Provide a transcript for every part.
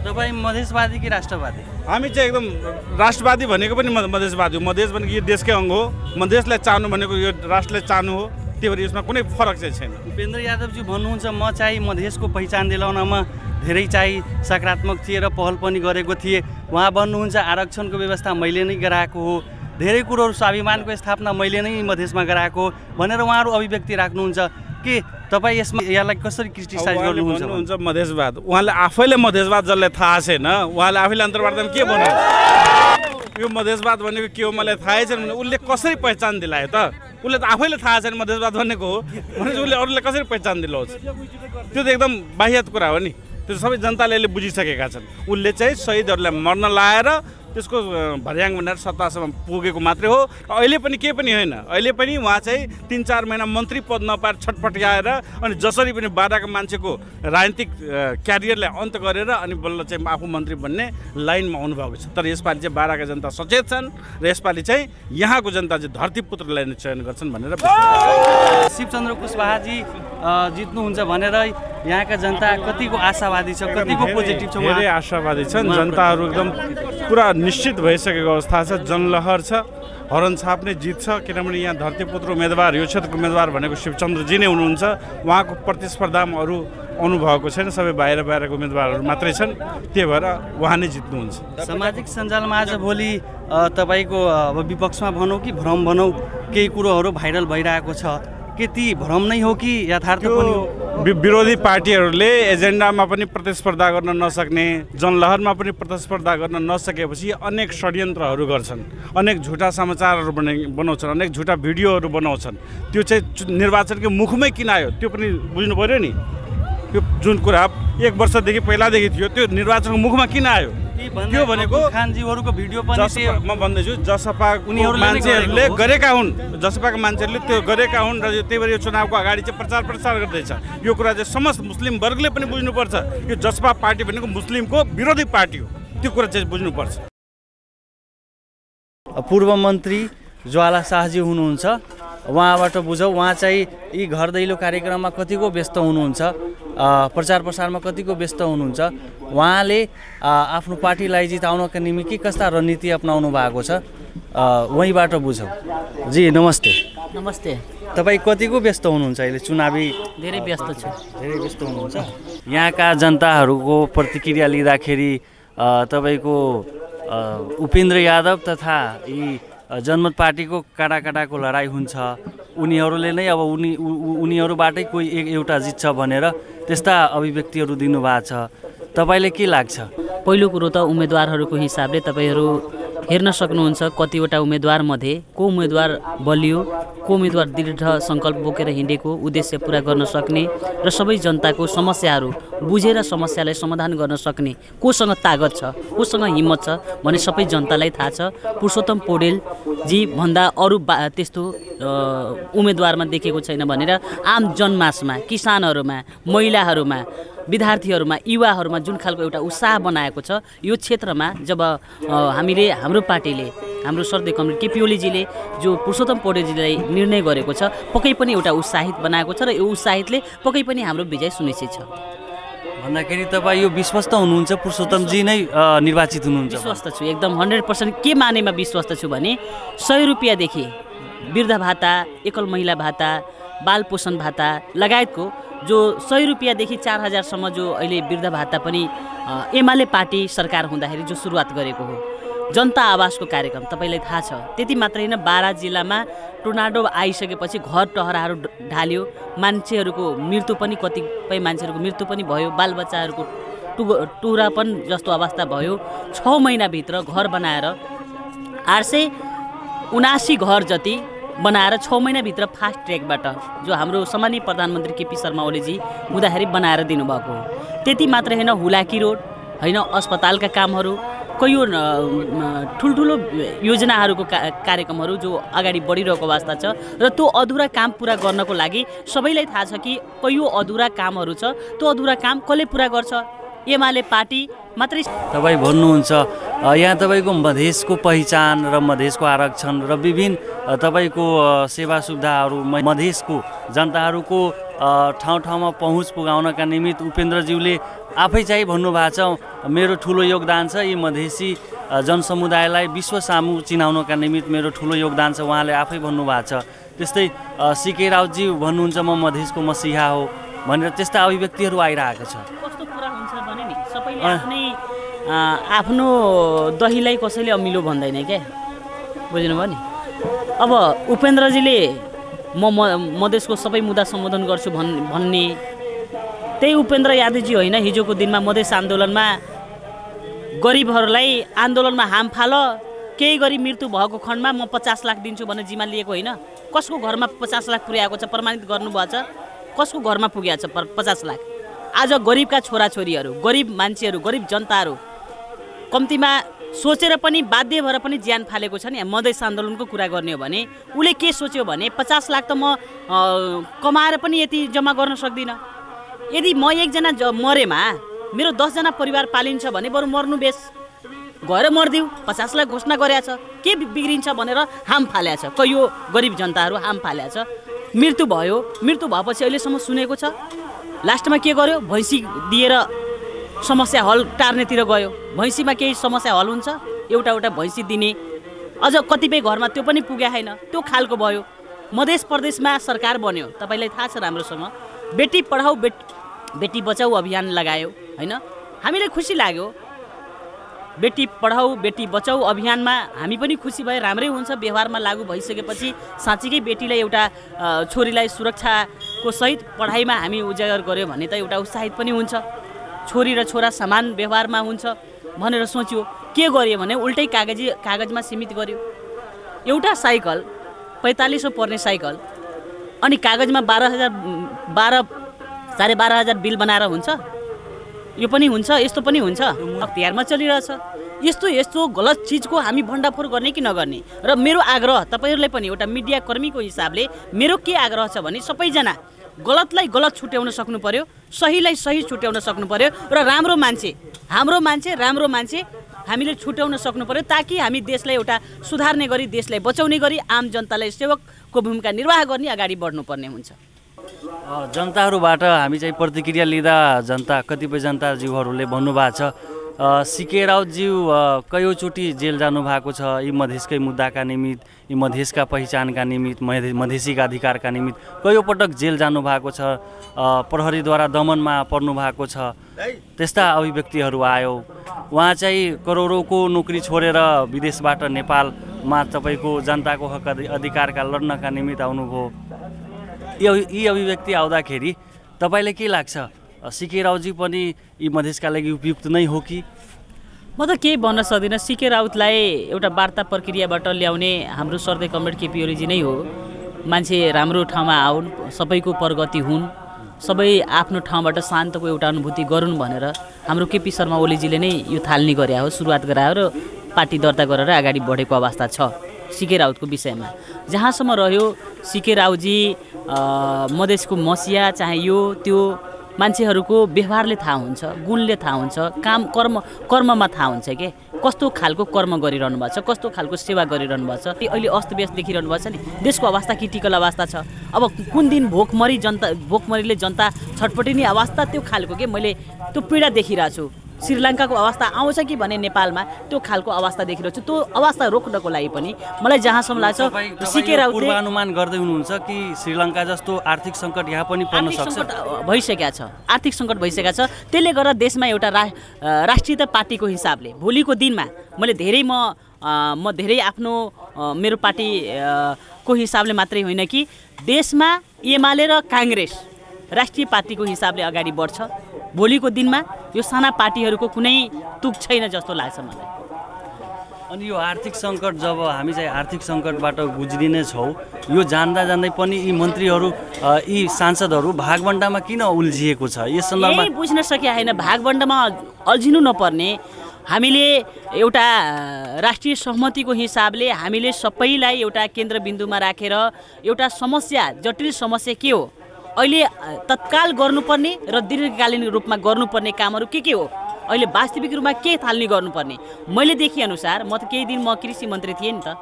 तपाईँ मधेसवादी कि राष्ट्रवादी? हामी चाहिँ एकदम राष्ट्रवादी भनेको पनि मधेसवादी हो। मधेस भनेको यो देशकै अङ्ग हो। मधेसलाई चाहनु भनेको यो राष्ट्रलाई चाहनु हो। त्यही भएर यसमा कुनै फरक चाहिँ छैन। उपेन्द्र यादवजी भन्नुहुन्छ म चाहिँ मधेसको पहिचान दिलाउनमा धेरै चाहिँ सकारात्मक थिए र पहल पनि गरेको थिएँ। उहाँ भन्नुहुन्छ आरक्षणको व्यवस्था मैले नै गराएको हो, धेरै कुरोहरू स्वाभिमानको स्थापना मैले नै मधेसमा गराएको भनेर उहाँहरू अभिव्यक्ति राख्नुहुन्छ के तपाईँ यसमा यसलाई कसरी क्रिटिसाइज गर्नुहुन्छ? मधेसवाद उहाँले आफैले मधेसवाद जसलाई थाहा छैन उहाँले आफैले अन्तर्वार्तामा के भन्नुहुन्छ? यो मधेसवाद भनेको के हो मलाई थाहै छैन भने उसले कसरी पहिचान दिलायो त? उसले त आफैले थाहा छैन मधेसवाद भनेको हो भनेपछि उसले अरूले कसरी पहिचान दिलाउँछ? त्यो त एकदम बाह्यत कुरा हो नि। त्यो सबै जनताले अहिले बुझिसकेका छन्। उसले चाहिँ शहीदहरूलाई मर्न लाएर त्यसको भर्याङ भनेर सत्तासम्म पुगेको मात्रै हो। अहिले पनि केही पनि होइन। अहिले पनि उहाँ चाहिँ 3-4 महिना मन्त्री पद नपाएर छटपट्याएर अनि जसरी पनि बाराका मान्छेको राजनीतिक क्यारियरलाई अन्त गरेर अनि बल्ल चाहिँ आफू मन्त्री बन्ने लाइनमा आउनुभएको छ। तर यसपालि चाहिँ बाराका जनता सचेत छन् र यसपालि चाहिँ यहाँको जनता चाहिँ धरतीपुत्रलाई नै चयन गर्छन् भनेर शिवचन्द्र कुशवाहाजी जित्नुहुन्छ भनेर यहाँका जनता कतिको आशावादी छ, कतिको पोजिटिभ छ? धेरै आशावादी छन्। जनताहरू एकदम पुरा निश्चित भइसकेको अवस्था छ। जनलहर छ, हरन छाप नै जित्छ। किनभने यहाँ धरतीपुत्र उम्मेदवार यो क्षेत्रको उम्मेदवार भनेको शिवचन्द्रजी नै हुनुहुन्छ। उहाँको प्रतिस्पर्धामा अरू आउनुभएको छैन, सबै बाहिरको उम्मेदवारहरू मात्रै छन्। त्यही भएर उहाँ नै जित्नुहुन्छ। सामाजिक सञ्जालमा आज भोलि तपाईँको अब विपक्षमा भनौँ कि भ्रम भनौँ केही कुरोहरू भाइरल भइरहेको छ, के ती भ्रम नै हो कि यथार्थ पनि हो? विरोधी पार्टीहरूले एजेन्डामा पनि प्रतिस्पर्धा गर्न नसक्ने, जनलहरमा पनि प्रतिस्पर्धा गर्न नसकेपछि अनेक षड्यन्त्रहरू गर्छन्, अनेक झुटा समाचारहरू बनाउँछन्, अनेक झुटा भिडियोहरू बनाउँछन्। त्यो चाहिँ निर्वाचनकै मुखमै किन आयो त्यो पनि बुझ्नु पऱ्यो नि। त्यो जुन कुरा 1 वर्षदेखि पहिलादेखि थियो त्यो निर्वाचनको मुखमा किन आयो? त्यो भनेको खानजीहरूको भिडियो पनि म भन्दैछु जसपा मान्छेहरूले गरेका हुन्, जसपाका मान्छेहरूले त्यो गरेका हुन् र त्यही भएर यो चुनावको अगाडि चाहिँ प्रचार प्रसार गर्दैछ। यो कुरा चाहिँ समस्त मुस्लिम वर्गले पनि बुझ्नुपर्छ। यो जसपा पार्टी भनेको मुस्लिमको विरोधी पार्टी हो, त्यो कुरा चाहिँ बुझ्नुपर्छ। पूर्व मन्त्री ज्वाला शाहजी हुनुहुन्छ, उहाँबाट बुझौँ उहाँ चाहिँ यी घर दैलो कार्यक्रममा कतिको व्यस्त हुनुहुन्छ, प्रचार प्रसारमा कतिको व्यस्त हुनुहुन्छ, उहाँले आफ्नो पार्टीलाई जिताउनका निम्ति के कस्ता रणनीति अपनाउनु भएको छ वहीँबाट बुझौँ। जी नमस्ते। नमस्ते। तपाईँ कतिको व्यस्त हुनुहुन्छ अहिले? चुनावी धेरै व्यस्त छु। धेरै व्यस्त हुनुहुन्छ। यहाँका जनताहरूको प्रतिक्रिया लिँदाखेरि तपाईँको उपेन्द्र यादव तथा यी जनमत पार्टीको काँडाको लडाइँ हुन्छ, उनीहरूले नै अब उनीहरूबाटै कोही एउटा जित्छ भनेर त्यस्ता अभिव्यक्तिहरू दिनुभएको छ। तपाईँले के लाग्छ? पहिलो कुरो त उम्मेदवारहरूको हिसाबले तपाईँहरू हेर्न सक्नुहुन्छ कतिवटा उम्मेदवारमध्ये को उम्मेदवार बलियो, को उम्मेदवार दृढ सङ्कल्प बोकेर हिँडेको, उद्देश्य पुरा गर्न सक्ने र सबै जनताको समस्याहरू बुझेर समस्यालाई समाधान गर्न सक्ने कोसँग तागत छ, कोसँग हिम्मत छ भने सबै जनतालाई थाहा छ। पुरुषोत्तम पौडेलजी भन्दा अरू त्यस्तो उम्मेदवारमा देखेको छैन भनेर आम जनमासमा, किसानहरूमा, महिलाहरूमा, विद्यार्थीहरूमा, युवाहरूमा जुन खालको एउटा उत्साह बनाएको छ यो क्षेत्रमा। जब हाम्रो पार्टीले, हाम्रो सर्दै कमरेड केपी ओलीजीले जो पुरुषोत्तम पौडेलजीलाई निर्णय गरेको छ पक्कै पनि एउटा उत्साहित बनाएको छ र यो उत्साहितले पक्कै पनि हाम्रो विजय सुनिश्चित छ। भन्दाखेरि तपाईँ यो विश्वस्त हुनुहुन्छ पुरुषोत्तमजी नै निर्वाचित हुनुहुन्छ? विश्वस्त छु, एकदम 100%। के मानेमा विश्वस्त छु भने 100 रुपियाँदेखि वृद्ध भाता, एकल महिला भाता, बाल पोषण भाता लगायतको जो 100 रुपियाँदेखि 4000सम्म जो अहिले वृद्ध भाता पनि एमाले पार्टी सरकार हुँदाखेरि जो सुरुवात गरेको हो। जनता आवासको कार्यक्रम तपाईँलाई थाहा छ। त्यति मात्रै होइन, बारा जिल्लामा टोर्नाडो आइसकेपछि घर टहराहरू ढाल्यो, मान्छेहरूको मृत्यु पनि, कतिपय मान्छेहरूको मृत्यु पनि भयो, बालबच्चाहरूको टुरापन जस्तो अवस्था भयो। 6 महिनाभित्र घर बनाएर 879 घर जति बनाएर 6 महिनाभित्र फास्ट ट्र्याकबाट जो हाम्रो सम्माननीय प्रधानमन्त्री केपी शर्मा ओलीजी हुँदाखेरि बनाएर दिनुभएको हो। त्यति मात्र होइन, हुलाकी रोड होइन, अस्पतालका कामहरू, कयौँ ठुल्ठुलो योजनाहरूको कार्यक्रमहरू जो अगाडि बढिरहेको अवस्था छ र त्यो अधुरा काम पुरा गर्नको लागि सबैलाई थाहा छ कि कयौँ अधुरा कामहरू छ। त्यो अधुरा काम कसले पुरा गर्छ? एमाले पार्टी मात्रै। तपाईँ भन्नुहुन्छ यहाँ तपाईँको मधेसको पहिचान र मधेसको आरक्षण र विभिन्न तपाईँको सेवा सुविधाहरू मधेसको जनताहरूको ठाउँ ठाउँमा पहुँच पुगाउनका निमित्त उपेन्द्रज्यूले आफै चाहिँ भन्नुभएको छ मेरो ठुलो योगदान छ यी मधेसी जनसमुदायलाई विश्व सामु चिनाउनका निमित्त मेरो ठुलो योगदान छ उहाँले आफै भन्नुभएको छ। त्यस्तै सीके राउतजी भन्नुहुन्छ म मधेसको मसिहा हो भनेर त्यस्ता अभिव्यक्तिहरू आइरहेको छ। कस्तो कुरा हुन्छ भने नि सबैले आफ्नै आफ्नो दहीलाई कसैले अमिलो भन्दैन क्या, बुझ्नुभयो नि। अब उपेन्द्रजीले म मधेसको सबै मुद्दा सम्बोधन गर्छु भन्ने त्यही उपेन्द्र यादवजी होइन हिजोको दिनमा मधेस आन्दोलनमा गरिबहरूलाई आन्दोलनमा हाम फाल केही गरी मृत्यु भएको खण्डमा म 50 लाख दिन्छु भनेर जिम्मा लिएको होइन। कसको घरमा 50 लाख पुर्याएको छ प्रमाणित गर्नुभएको छ? कसको घरमा पुगेको छ 50 लाख? आज गरिबका छोराछोरीहरू, गरिब मान्छेहरू, गरिब जनताहरू कम्तीमा सोचेर पनि बाध्य भएर पनि ज्यान फालेको छ नि। मधेस आन्दोलनको कुरा गर्ने हो भने उसले के सोच्यो भने 50 लाख त म कमाएर पनि यति जम्मा गर्न सक्दिनँ। यदि म एकजना मरेमा मेरो 10 जना परिवार पालिन्छ भने बरु मर्नु बेस, गएर मर्दिउ। 50 लाख घोषणा गरेको छ के बिग्रिन्छ भनेर हाम फालेको छ। यो गरिब जनताहरू हाम फालेको छ। मृत्यु भयो, मृत्यु भएपछि अहिलेसम्म सुनेको छ? लास्टमा के गर्यो? भैँसी दिएर समस्या हल टार्नेतिर गयो। भैँसीमा केही समस्या हल हुन्छ? एउटा भैँसी दिने, अझ कतिपय घरमा त्यो पनि पुगे छैन, त्यो खालको भयो। मधेस प्रदेशमा सरकार बन्यो, तपाईँलाई थाहा छ राम्रोसँग। बेटी पढाऊ बेटी बचाऊ अभियान लगायो होइन, हामीलाई खुसी लाग्यो। बेटी पढाऊ बेटी बचाऊ अभियानमा हामी पनि खुसी भए, राम्रै हुन्छ। व्यवहारमा लागू भइसकेपछि साँच्चीकै बेटीलाई एउटा छोरीलाई सुरक्षाको सहित पढाइमा हामी उजागर गऱ्यो भने त एउटा उत्साहित पनि हुन्छ। छोरी र छोरा समान व्यवहारमा हुन्छ भनेर सोच्यो। के गर्यो भने उल्टै कागजमा सीमित गर्यो। एउटा साइकल 4500 पर्ने साइकल अनि कागजमा 12,000 बिल बनाएर हुन्छ? यो पनि हुन्छ, यस्तो पनि हुन्छ। अख्तियारमा चलिरहेछ। यस्तो गलत चिजको हामी भण्डाफोर गर्ने कि नगर्ने? र मेरो आग्रह तपाईँहरूलाई पनि एउटा मिडिया कर्मीको हिसाबले मेरो के आग्रह छ भने सबैजना गलतलाई गलत छुट्याउन सक्नु पर्यो, सहीलाई सही छुट्याउन सक्नु पर्यो र राम्रो मान्छे हाम्रो मान्छे राम्रो मान्छे हामीले छुट्याउन सक्नु पर्यो, ताकि हामी देशलाई एउटा सुधार्ने गरी, देशलाई बचाउने गरी, आम जनतालाई सेवकको भूमिका निर्वाह गर्ने अगाडि बढ्नुपर्ने हुन्छ। जनताहरूबाट हामी चाहिँ प्रतिक्रिया लिँदा कतिपय जनताज्यूहरूले भन्नुभएको छ सीके राउतज्यू कयौँचोटि जेल जानुभएको छ यी मधेसकै मुद्दाका निमित्त, यी मधेसका पहिचानका निमित्त, मधेसीका अधिकारका निमित्त कयौँ पटक जेल जानुभएको छ, प्रहरीद्वारा दमनमा पर्नु भएको छ। त्यस्ता अभिव्यक्तिहरू आयो। उहाँ चाहिँ करोडौँको नोकरी छोडेर विदेशबाट नेपालमा तपाईँको जनताको हक अधिकारका लड्नका निमित्त आउनुभयो। यी अभिव्यक्ति आउँदाखेरि तपाईँलाई के लाग्छ? सीके राउतजी पनि यी मधेसका लागि उपयुक्त नै हो कि? म त केही भन्न सक्दिनँ। सीके राउतलाई एउटा वार्ता प्रक्रियाबाट ल्याउने हाम्रो सर्दै कमरेड केपी ओलीजी नै हो। मान्छे राम्रो ठाउँमा आउन्, सबैको प्रगति हुन्, सबै आफ्नो ठाउँबाट शान्तको एउटा अनुभूति गरून् भनेर हाम्रो केपी शर्मा ओलीजीले नै यो थाल्ने गरे हो, सुरुवात गरायो र पार्टी दर्ता गरेर अगाडि बढेको अवस्था छ। सीके राउतको विषयमा जहाँसम्म रह्यो, सीके राउतजी मधेसको मसिया चाहे यो त्यो मान्छेहरूको व्यवहारले थाहा हुन्छ, गुणले थाहा हुन्छ, कर्ममा थाहा हुन्छ के कस्तो खालको कर्म गरिरहनु भएको छ, कस्तो खालको सेवा गरिरहनु भएको छ। अहिले अस्तव्यस्त देखिरहनु भएको छ नि, देशको अवस्था क्रिटिकल अवस्था छ। अब कुन दिन भोकमरीले जनता छटपटिने अवस्था त्यो खालको के मैले त्यो पीडा देखिरहेको छु। श्रीलङ्काको अवस्था आउँछ कि भने नेपालमा त्यो खालको अवस्था देखिरहेको छु। त्यो अवस्था रोक्नको लागि पनि मलाई जहाँसम्म लाग्छ सीके राउतले पूर्वानुमान गर्दै हुनुहुन्छ कि श्रीलङ्का जस्तो आर्थिक सङ्कट यहाँ पनि पर्न सक्छ? भइसकेको छ, आर्थिक सङ्कट भइसकेको छ। त्यसले गर्दा देशमा एउटा राष्ट्रियता पार्टीको हिसाबले भोलिको दिनमा मैले धेरै धेरै आफ्नो मेरो पार्टीको हिसाबले मात्रै होइन कि देशमा एमाले र काङ्ग्रेस राष्ट्रिय पार्टीको हिसाबले अगाडि बढ्छ। भोलिको दिनमा यो साना पार्टीहरूको कुनै तुक छैन जस्तो लाग्छ मलाई। अनि यो आर्थिक सङ्कट, जब हामी चाहिँ आर्थिक सङ्कटबाट गुज्रिने छौँ, यो जान्दै पनि यी मन्त्रीहरू यी सांसदहरू भागबण्डामा किन उल्झिएको छ? यस सन्दर्भमा बुझ्न सकिया होइन। भागबण्डामा अल्झिनु नपर्ने, हामीले एउटा राष्ट्रिय सहमतिको हिसाबले हामीले सबैलाई एउटा केन्द्रबिन्दुमा राखेर एउटा समस्या, जटिल समस्या के हो, अहिले तत्काल गर्नुपर्ने र दीर्घकालीन रूपमा गर्नुपर्ने कामहरू के हो, अहिले वास्तविक रूपमा के थाल्ने गर्नुपर्ने। मैले देखेअनुसार म त केही दिन कृषि मन्त्री थिएँ नि त,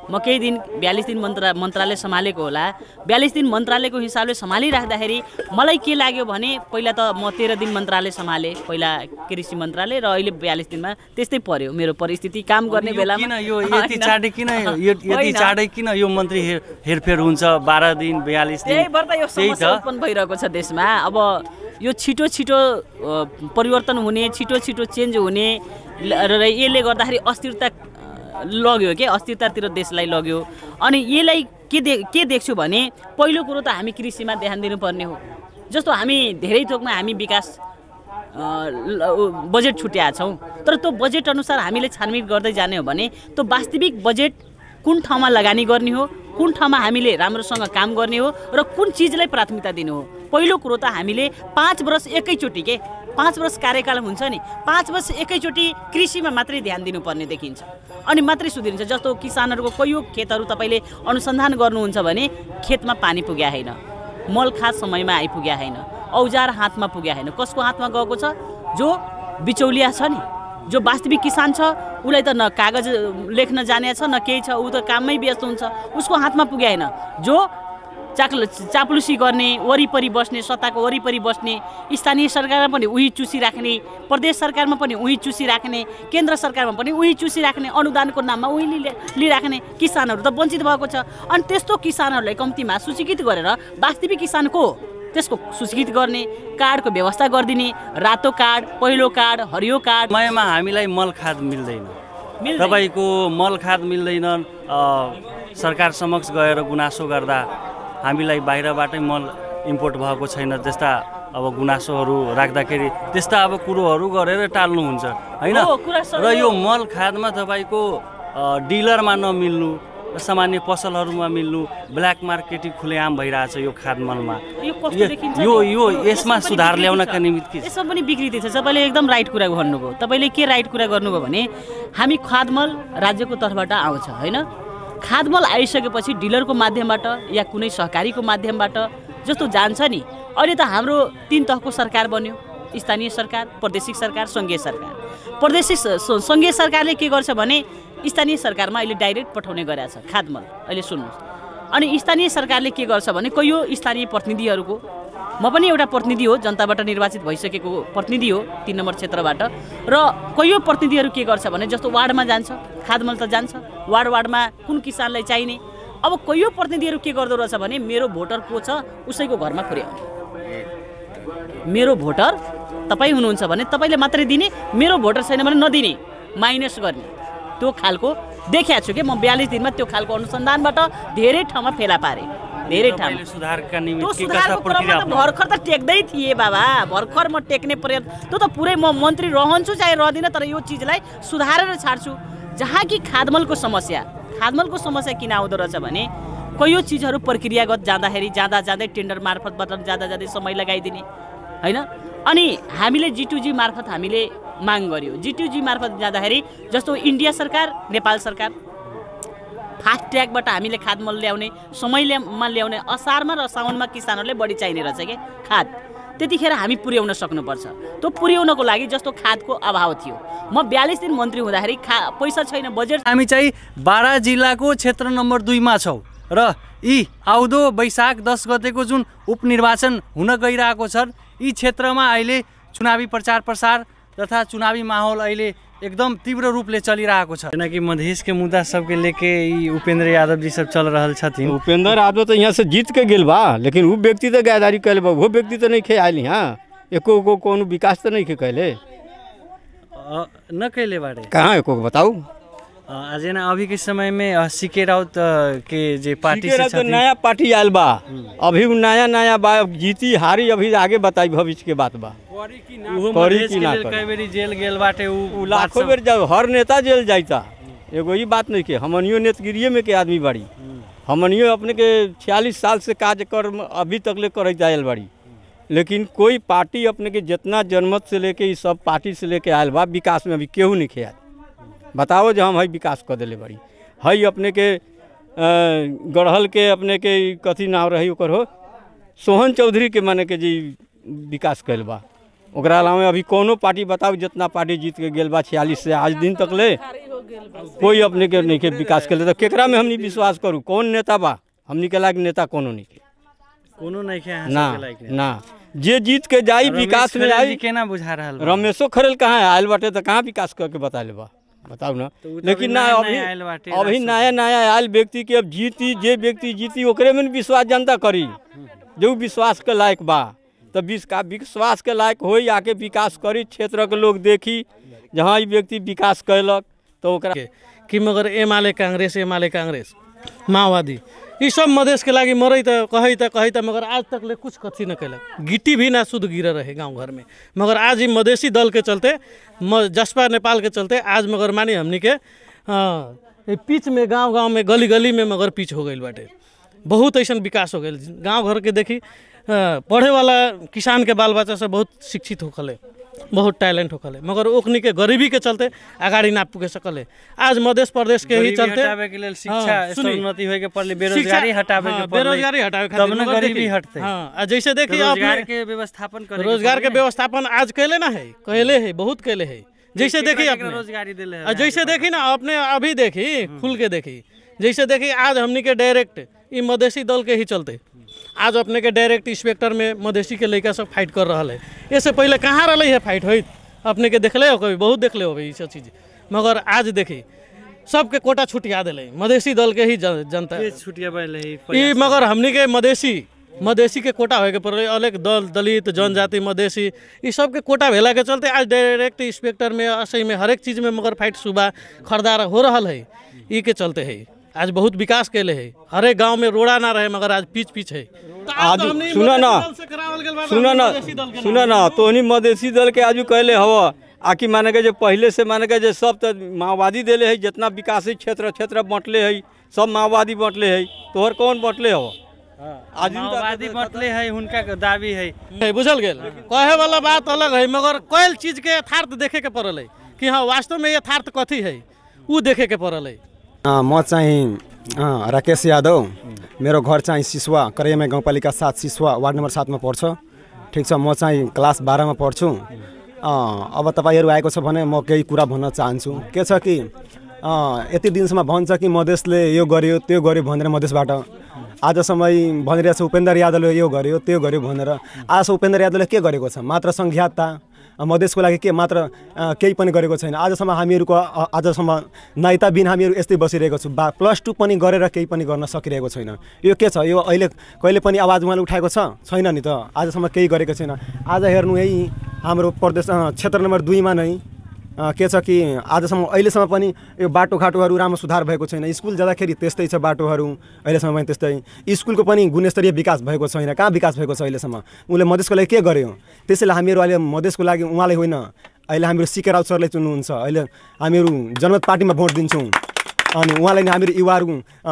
म केही दिन 42 दिन मन्त्रालय सम्हालेको होला। 42 दिन मन्त्रालयको हिसाबले सम्हालिराख्दाखेरि मलाई के लाग्यो भने पहिला त म 13 दिन मन्त्रालय सम्हालेँ, पहिला कृषि मन्त्रालय, र अहिले 42 दिनमा त्यस्तै पर्यो मेरो परिस्थिति काम गर्ने बेलामा। किन यो यति चाँडै किन यो मन्त्री हेरफेर हुन्छ 12 दिन 42 दिन? त्यही भएर त यो समस्या उत्पन्न भइरहेको छ देशमा। अब यो छिटो परिवर्तन हुने, छिटो चेन्ज हुने र यसले गर्दाखेरि अस्थिरता लग्यो के, अस्थिरतातिर देशलाई लग्यो। अनि यसलाई के देख्छु भने पहिलो कुरो त हामी कृषिमा ध्यान दिनुपर्ने हो। जस्तो हामी धेरै थोकमा हामी विकास बजेट छुट्याएका छौँ, तर त्यो बजेट अनुसार हामीले छानबिन गर्दै जाने हो भने त्यो वास्तविक बजेट कुन ठाउँमा लगानी गर्ने हो, कुन ठाउँमा हामीले राम्रोसँग काम गर्ने हो र कुन चिजलाई प्राथमिकता दिनु हो। पहिलो कुरो त हामीले 5 वर्ष एकैचोटि 5 वर्ष कार्यकाल हुन्छ नि, 5 वर्ष एकैचोटि कृषिमा मात्रै ध्यान दिनुपर्ने देखिन्छ, अनि मात्रै सुध्रिन्छ। जस्तो किसानहरूको कोही खेतहरू तपाईँले अनुसन्धान गर्नुहुन्छ भने खेतमा पानी पुग्या छैन, मल खाद समयमा आइपुग्या छैन, औजार हातमा पुग्या छैन। कसको हातमा गएको छ? जो बिचौलिया छ नि, जो वास्तविक किसान छ, उसलाई त न कागज लेख्न जाने छ न केही छ, ऊ त काममै व्यस्त हुन्छ, उसको हातमा पुग्या छैन। जो चाप्लुसी गर्ने, वरिपरि बस्ने, सत्ताको वरिपरि बस्ने, स्थानीय सरकारमा पनि उही चुसिराख्ने, प्रदेश सरकारमा पनि उही चुसिराख्ने, केन्द्र सरकारमा पनि उही चुसिराख्ने, अनुदानको नाममा उही लिइराख्ने किसानहरू त वञ्चित भएको छ। अनि त्यस्तो किसानहरूलाई कम्तीमा सूचीकृत गरेर वास्तविक किसान को त्यसको सूचीकृत गर्ने, कार्डको व्यवस्था गरिदिने, रातो कार्ड, पहिलो कार्ड, हरियो कार्ड। समयमा हामीलाई मल खाद मिल्दैन, तपाईँको मल खाद मिल्दैन। सरकार समक्ष गएर गुनासो गर्दा हामीलाई बाहिरबाटै मल इम्पोर्ट भएको छैन त्यस्ता अब गुनासोहरू राख्दाखेरि त्यस्ता अब कुरोहरू गरेर टाल्नुहुन्छ हैन। र यो मल खादमा तपाईँको डिलरमा नमिल्नु, सामान्य पसलहरूमा मिल्नु, ब्ल्याक मार्केटिङ खुलेआम भइरहेछ यो खाद मलमा। यो यसमा सुधार ल्याउनका निमित्त यसमा पनि विकृति छ। तपाईँले एकदम राइट कुरा भन्नुभयो। तपाईँले के राइट कुरा गर्नुभयो भने हामी खादमल राज्यको तर्फबाट आउँछ हैन, खादमल आइसकेपछि डिलरको माध्यमबाट या कुनै सहकारीको माध्यमबाट जस्तो जान्छ नि। अहिले त हाम्रो 3 तहको सरकार बन्यो, स्थानीय सरकार, प्रादेशिक सरकार, सङ्घीय सरकार। सङ्घीय सरकारले के गर्छ भने स्थानीय सरकारमा अहिले डाइरेक्ट पठाउने गरेको छ खादमल। अहिले सुन्नुहोस्, अनि स्थानीय सरकारले के गर्छ भने कोही स्थानीय प्रतिनिधिहरूको, म पनि एउटा प्रतिनिधि हो, जनताबाट निर्वाचित भइसकेको प्रतिनिधि हो 3 नम्बर क्षेत्रबाट, र कोही प्रतिनिधिहरू के गर्छ भने जस्तो वार्डमा जान्छ, खादमल त जान्छ, वार्डमा कुन किसानलाई चाहिने। अब कोही प्रतिनिधिहरू के गर्दो रहेछ भने मेरो भोटर को छ उसैको घरमा पुर्याउने, मेरो भोटर तपाईँ हुनुहुन्छ भने तपाईँले मात्रै दिने, मेरो भोटर छैन भने नदिने, माइनस गर्ने, त्यो खालको देखाएको छु कि म 42 दिनमा त्यो खालको अनुसन्धानबाट धेरै ठाउँमा फेला पारेँ। धेरै ठाउँमा सुधारका निमित्त भर्खर त टेक्दै थिएँ बाबा, भर्खर म टेक्ने प्रयत्न, त्यो त पुरै म मन्त्री रहन्छु चाहे रहदिनँ, तर यो चिजलाई सुधारेर छाड्छु। जहाँ कि खादमलको समस्या किन आउँदो रहेछ भने कोही चिजहरू प्रक्रियागत जाँदै टेन्डर मार्फतबाट जाँदै समय लगाइदिने हैन। अनि हामीले G2G मार्फत हामीले माग गर्यो, G2G मार्फत जाँदाखेरि जस्तो इन्डिया सरकार, नेपाल सरकार फास्ट ट्र्याकबाट हामीले खादमल ल्याउने, समयमा ल्याउने, असारमा र साउनमा किसानहरूले बढी चाहिने रहेछ के खाद, त्यतिखेर हामी पुर्याउन सक्नुपर्छ। त्यो पुर्याउनको लागि जस्तो खादको अभाव थियो, म 42 दिन मन्त्री हुँदाखेरि पैसा छैन, बजेट। हामी चाहिँ बारा जिल्लाको क्षेत्र नम्बर 2 मा छौँ र यी आउँदो वैशाख 10 गतेको जुन उपनिर्वाचन हुन गइरहेको छ, यी क्षेत्रमा अहिले चुनावी प्रचार प्रसार तथा चुनावी माहौल अहिले एकदम तीव्र रूपले चलिरहेको छ। किनकि मधेश के मुद्दा सबके लेके उपेंद्र यादव जी सब चल रहल छथिन। उपेंद्र यादव तो यहाँ से जीत के गेल बा, लेकिन वो व्यक्ति तो गद्दारी कैल बा, वो व्यक्ति तो नहीं खे आयल यहाँ, एको कोनो विकास तो नहीं खे कैले, न कैले बारे कहाँ एको बताऊ। आज ना अभी के समय में सीके राउत के जे पार्टी से तो नया पार्टी आयल बा, अभी नया बा, जीती हारी अभी आगे बताई भविष्य के बात बा। कई बेरी जेल गेल बाटे, उ लाखों बेर जाओ, हर नेता जेल जाता, एगो ही बात नहीं के। हमनियो नेतगिरिये में के आदमी बाड़ी, हमनियो अपने के 46 साल से कार्यक्रम अभी तक ले करत आयल बाड़ी, लेकिन कोई पार्टी अपने के जितना जनमत से लेके सब पार्टी से लेके आयल बा, विकास में अभी केहू नहीं खेल। बताओ जो हम हई विकास कर दिले बड़ी, हई अपने के गढ़हल के अपने के कथी नाम रही ओकर हो, सोहन चौधरी के माने के जी विकास कैल बा। ओकरा अलावा अभी कोनो पार्टी बताओ जितना पार्टी जीत के गेल बा 46 से आज दिन तक ले कोई अपने के नहीं के विकास के लिए तो केकरा में हमनी विश्वास करू? कौन नेता बा हमनी के लायक? नेता कोनो नहीं के, कोनो नहीं के ना ना। जे जीत के जाई विकास में आई केना बुझा रहल बा? रमेशो खरेल कहाँ आयल बाटे तो कहाँ विकास करके बता ले बा, बताओ ना। लेकिन ना अभी नया आयल व्यक्ति के अब जीती, जे व्यक्ति जीती ओकरे में विश्वास जनता करी, जो विश्वास के लायक बा तो विश्वास के लायक हो आके विकास करी, क्षेत्र के लोग देखी जहाँ ये व्यक्ति विकास कैलक तो ओकरा कि मगर एमाले कांग्रेस माओवादी ये सब मधेश के लागी मरई तो कही तो मगर आज तक ले कुछ कथी न कैलक। गिट्टी भी ना शुद्ध गिर रहे गांव घर में, मगर आज ही मधेसी दल के चलते जसपा नेपाल के चलते आज मगर मानी हमनी के पिच में गांव में गली में मगर पिच हो गई बाटे। बहुत ऐसा विकास हो गए गांव घर के। देखी पढ़े वाला किसान के बाल बच्चा सब बहुत शिक्षित होखले, बहुत टैलेंट होखले, मगर ओकनी के गरीबी के चलते आगाड़ी ना पुगे सकले। आज मध्य प्रदेश के ही चलते हटावे के लेल शिक्षा उन्नति होय के पड़ले, बेरोजगारी हटावे के पड़ले, बेरोजगारी हटावे तब न गरीबी हटते। हां जैसे देखिए रोजगार के व्यवस्थापन करे, रोजगार के व्यवस्थापन आज कैले ना है, कहले है बहुत कैले है। जैसे देखिए अपने रोजगारी देले है, जैसे देखी ना अपने अभी देखी खुल के देखी, जैसे देखी आज हमनी के डायरेक्ट ई मधेसी दल के ही चलते आज अपने के डायरेक्ट इंस्पेक्टर में मधेसी के लड़का सब फाइट कर रहा है। इससे पहले कहाँ रही है फाइट होइत? अपने के देखले हो कभी? बहुत देखले हो ये सब चीज़। मगर आज देखी सबके कोटा छुटिया दिले मधेसी दल के ही जनता छुटिया। मगर हमनी के मधेसी के कोटा होके पड़े, अलग दल दलित जनजाति मधेसी ये सब के कोटा भेला के चलते आज डायरेक्ट इंस्पेक्टर में असही में हर एक चीज़ में मगर फाइट सुबह खरदार हो रहा है। ई के चलते है आज बहुत विकास कैले है। हर एक गांव में रोड़ा ना रहे मगर आज पिच है। आज सुना ना तोहनी मधेसी दल के आज कहले हवा आकि माने के जो पहले से माने के जो सब तो माओवादी देले है, जितना विकासी क्षेत्र बंटले है सब माओवादी बंटले है, तोहर कौन बंटले हो? आज माओवादी बंटले है, उनका दावी है। बुझल गेल कहे वाला बात अलग है, मगर कोई चीज के यथार्थ देखे के पड़ल है कि हाँ वास्तव में यथार्थ कथी है वो देखे के पड़ल है। म चाहिँ राकेश यादव, मेरो घर चाहिँ सिसुवा करैयामा गाउँपालिका 7 सिसुवा वार्ड नम्बर 7 में पर्छ। ठीक छ, म चाहिँ क्लास 12 में पढ्छु। अब तपाईहरु आएको छ भने म केही कुरा भन्न चाहन्छु। के छ कि यति दिनसम्म भन्छ कि मधेसले यो गर्यो त्यो गर्यो भनेर मधेसबाट आजसम्म भनिरहेको छ उपेन्द्र यादवले यो गर्यो त्यो गर्यो भनेर। आज उपेन्द्र यादवले के गरेको छ? मात्र संघीयता मधेसको लागि के मात्र केही पनि गरेको छैन। आजसम्म हामीहरूको आजसम्म नायता बिन हामीहरू यस्तै बसिरहेको छु। +2 पनि गरेर केही पनि गर्न सकिरहेको छैन। यो के छ? यो अहिले कहिले पनि आवाज उहाँले उठाएको छैन नि त, आजसम्म केही गरेको छैन। आज हेर्नु यही हाम्रो प्रदेश क्षेत्र नम्बर 2 मा नै के छ कि आजसम्म अहिलेसम्म पनि यो बाटोघाटोहरू राम्रो सुधार भएको छैन। स्कुल जाँदाखेरि त्यस्तै छ बाटोहरू, अहिलेसम्म पनि त्यस्तै। स्कुलको पनि गुणस्तरीय विकास भएको छैन। कहाँ विकास भएको छ अहिलेसम्म? उनले मधेसको लागि के गर्यो? त्यसैले हामीहरू अहिले मधेसको लागि उहाँले होइन, अहिले हामीहरू सीके राउत सरलाई चुन्नुहुन्छ। अहिले हामीहरू जनमत पार्टीमा भोट दिन्छौँ अनि उहाँलाई नै हामीहरू युवाहरू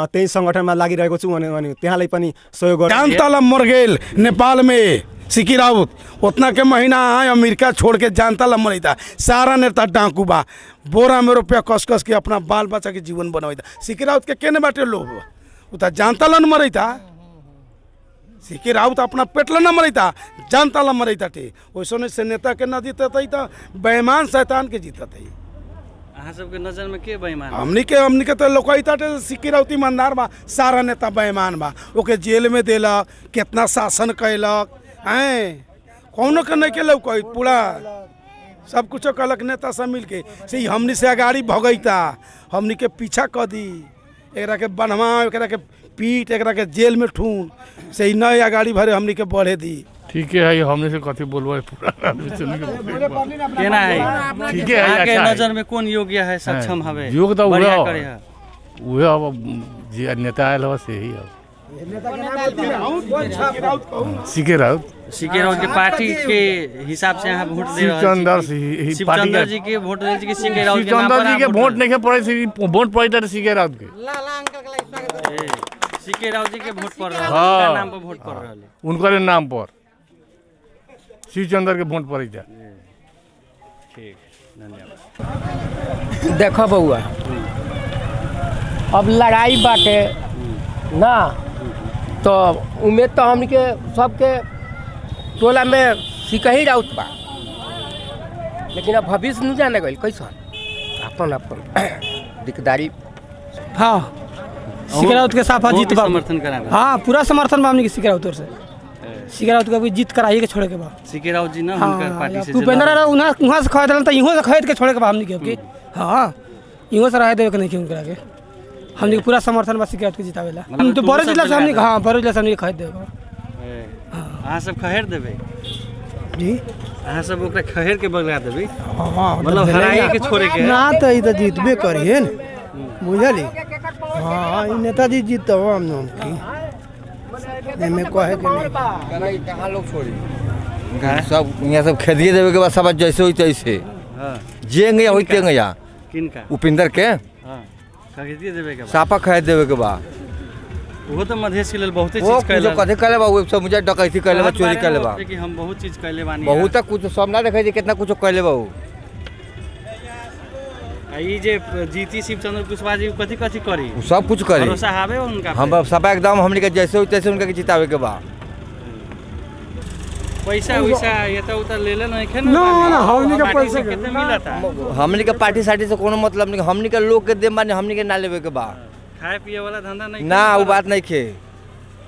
त्यही सङ्गठनमा लागिरहेको छौँ अनि त्यहाँलाई पनि सहयोग गर्छ। जानता मर गेल नेपाल में सिकी राउत उतना के महीना है अमेरिका छोड़ के जानता ला मरी था। सारा नेता डाकू बा, बोरा में रुपया कस के अपना बाल बच्चा के जीवन बनवाई था। सिकी राउत के केने बाटे लोग उता जानता ला न मरी था। सिकी राउत अपना पेट ला न मरी था, जानता ला मरी था। वैसे से नेता के न जीता था, बेईमान शैतान के जीता था। अहाँ सबके नजर में के बेईमान? हमनी के तो लोकैता सिकी राउत ईमानदार बा, सारा नेता बेईमान बा। ओके जेल में देलक, कितना शासन कैलक हैं, कौनो के नहीं के कोई पूरा सब कुछ कहलक नेता सब मिल के से हमनी से अगाड़ी भगैता, हमनी के पीछा क दी, एकरा के बनवा, एकरा के पीट, एकरा के जेल में ठून से नए अगाड़ी भरे हमनी के बढ़े दी। ठीक है, हमने से कथी बोलबो पूरा केना है? ठीक है, आपके नजर में कौन योग्य है, सक्षम हवे? योग तो बढ़िया करे है उहे अब जे नेता आयल हो से ही अब सीके राउत के पार्टी के हिसाब से यहाँ वोट दे शिवचंद्र जी के वोट दे कि सीके राउत के नाम पर जी के वोट नहीं पड़े सी वोट पड़े सीके राउत के सीके राउत जी के वोट पड़ रहा है, उनका नाम पर वोट पड़ रहा है, उनकर नाम पर शिवचंद्र के वोट पड़ जा। ठीक, धन्यवाद। देखो बउआ, अब लड़ाई बाटे ना तो उम्मीद तो हमके सबके टोला में सिकही राउत बा, लेकिन अब भविष्य नहीं जाने गई कैसन अपन अपन दिकदारी। हाँ सिक्के राउत के साफा जीत बा समर्थन करा हाँ पूरा समर्थन बा हमनी के सिक्के राउत से सिक्के राउत का भी जीत कराइए के छोड़े के बा सिक्के राउत जी ना उनका पार्टी से उपेंद्र राव वहाँ से खरीद तो इहो से खरीद के छोड़े के बा हमनी के हाँ इहो से रह देवे के नहीं क्यों करा के हमनी के पूरा समर्थन बा सिक्के राउत के जितावेला तो बड़े जिला से हमनी हाँ बड़े जिला से हमनी खरीद देवे अहाँ सब खहेर देबै जी अहाँ सब ओकरा खहेर के बगला देबै हाँ मतलब हराए के छोड़े के ना तो ई तो जीतबे करिए न बुझली हाँ ई नेताजी जीत हम नाम की एमे कहे के नहीं कहाँ लोग छोड़ी सब यहाँ सब खरीदिए देवे के बाद सब जैसे हुई तैसे जेंगे या होते गया किनका उपेंद्र के हां खरीदिए देवे के सापा खरीद देवे के बाद वो तो मधेश के लिए बहुत चीज कैले कथि कैले बा वो सब मुझे डकैती कैले बा चोरी कैले बा कि हम बहुत चीज कैले बानी बहुत कुछ सब ना देखै छै कितना कुछ कैले बा ई जे जीती शिवचंद्र कुशवाहा जी कथि कथि करी सब कुछ करी भरोसा हावे उनका हम सब एकदम हमनी के जैसे तैसे उनका के जितावे के बा पैसा वैसा ये तो उतर ले ले नहीं खे ना हमनी के पैसा कितना मिलता हमनी के पार्टी साटी से कोनो मतलब नहीं हमनी के लोग के दे माने हमनी के ना लेवे के बा खाए पिए वाला धंधा नहीं ना वो बात नहीं खे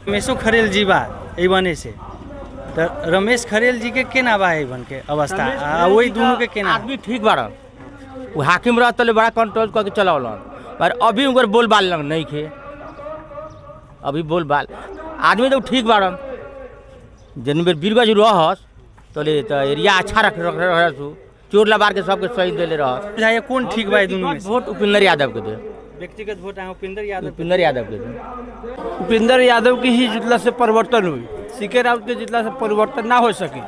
रमेशो खरेल जी बा ए बने से तो रमेश खरेल जी के केना बा ए बन के अवस्था वही दोनों के केना आदमी ठीक बाड़ा वो हाकिम रहतले बड़ा कंट्रोल करके चलावलन पर अभी उनकर बोल बाल लग नहीं खे अभी बोल बाल आदमी तो ठीक बाड़ा जन बेर बीरबा जी रहस तो ले तो एरिया अच्छा रख रहसु चोर लबार के सबके सही देले रहस बुझाइए कौन ठीक बा दोनों में वोट उपेंद्र यादव के दे व्यक्तिगत वोट उपेंद्र यादव के दे उपेंद्र यादव की ही जितला से परिवर्तन हुई सिक्के राउत के जितला से परिवर्तन ना हो सकी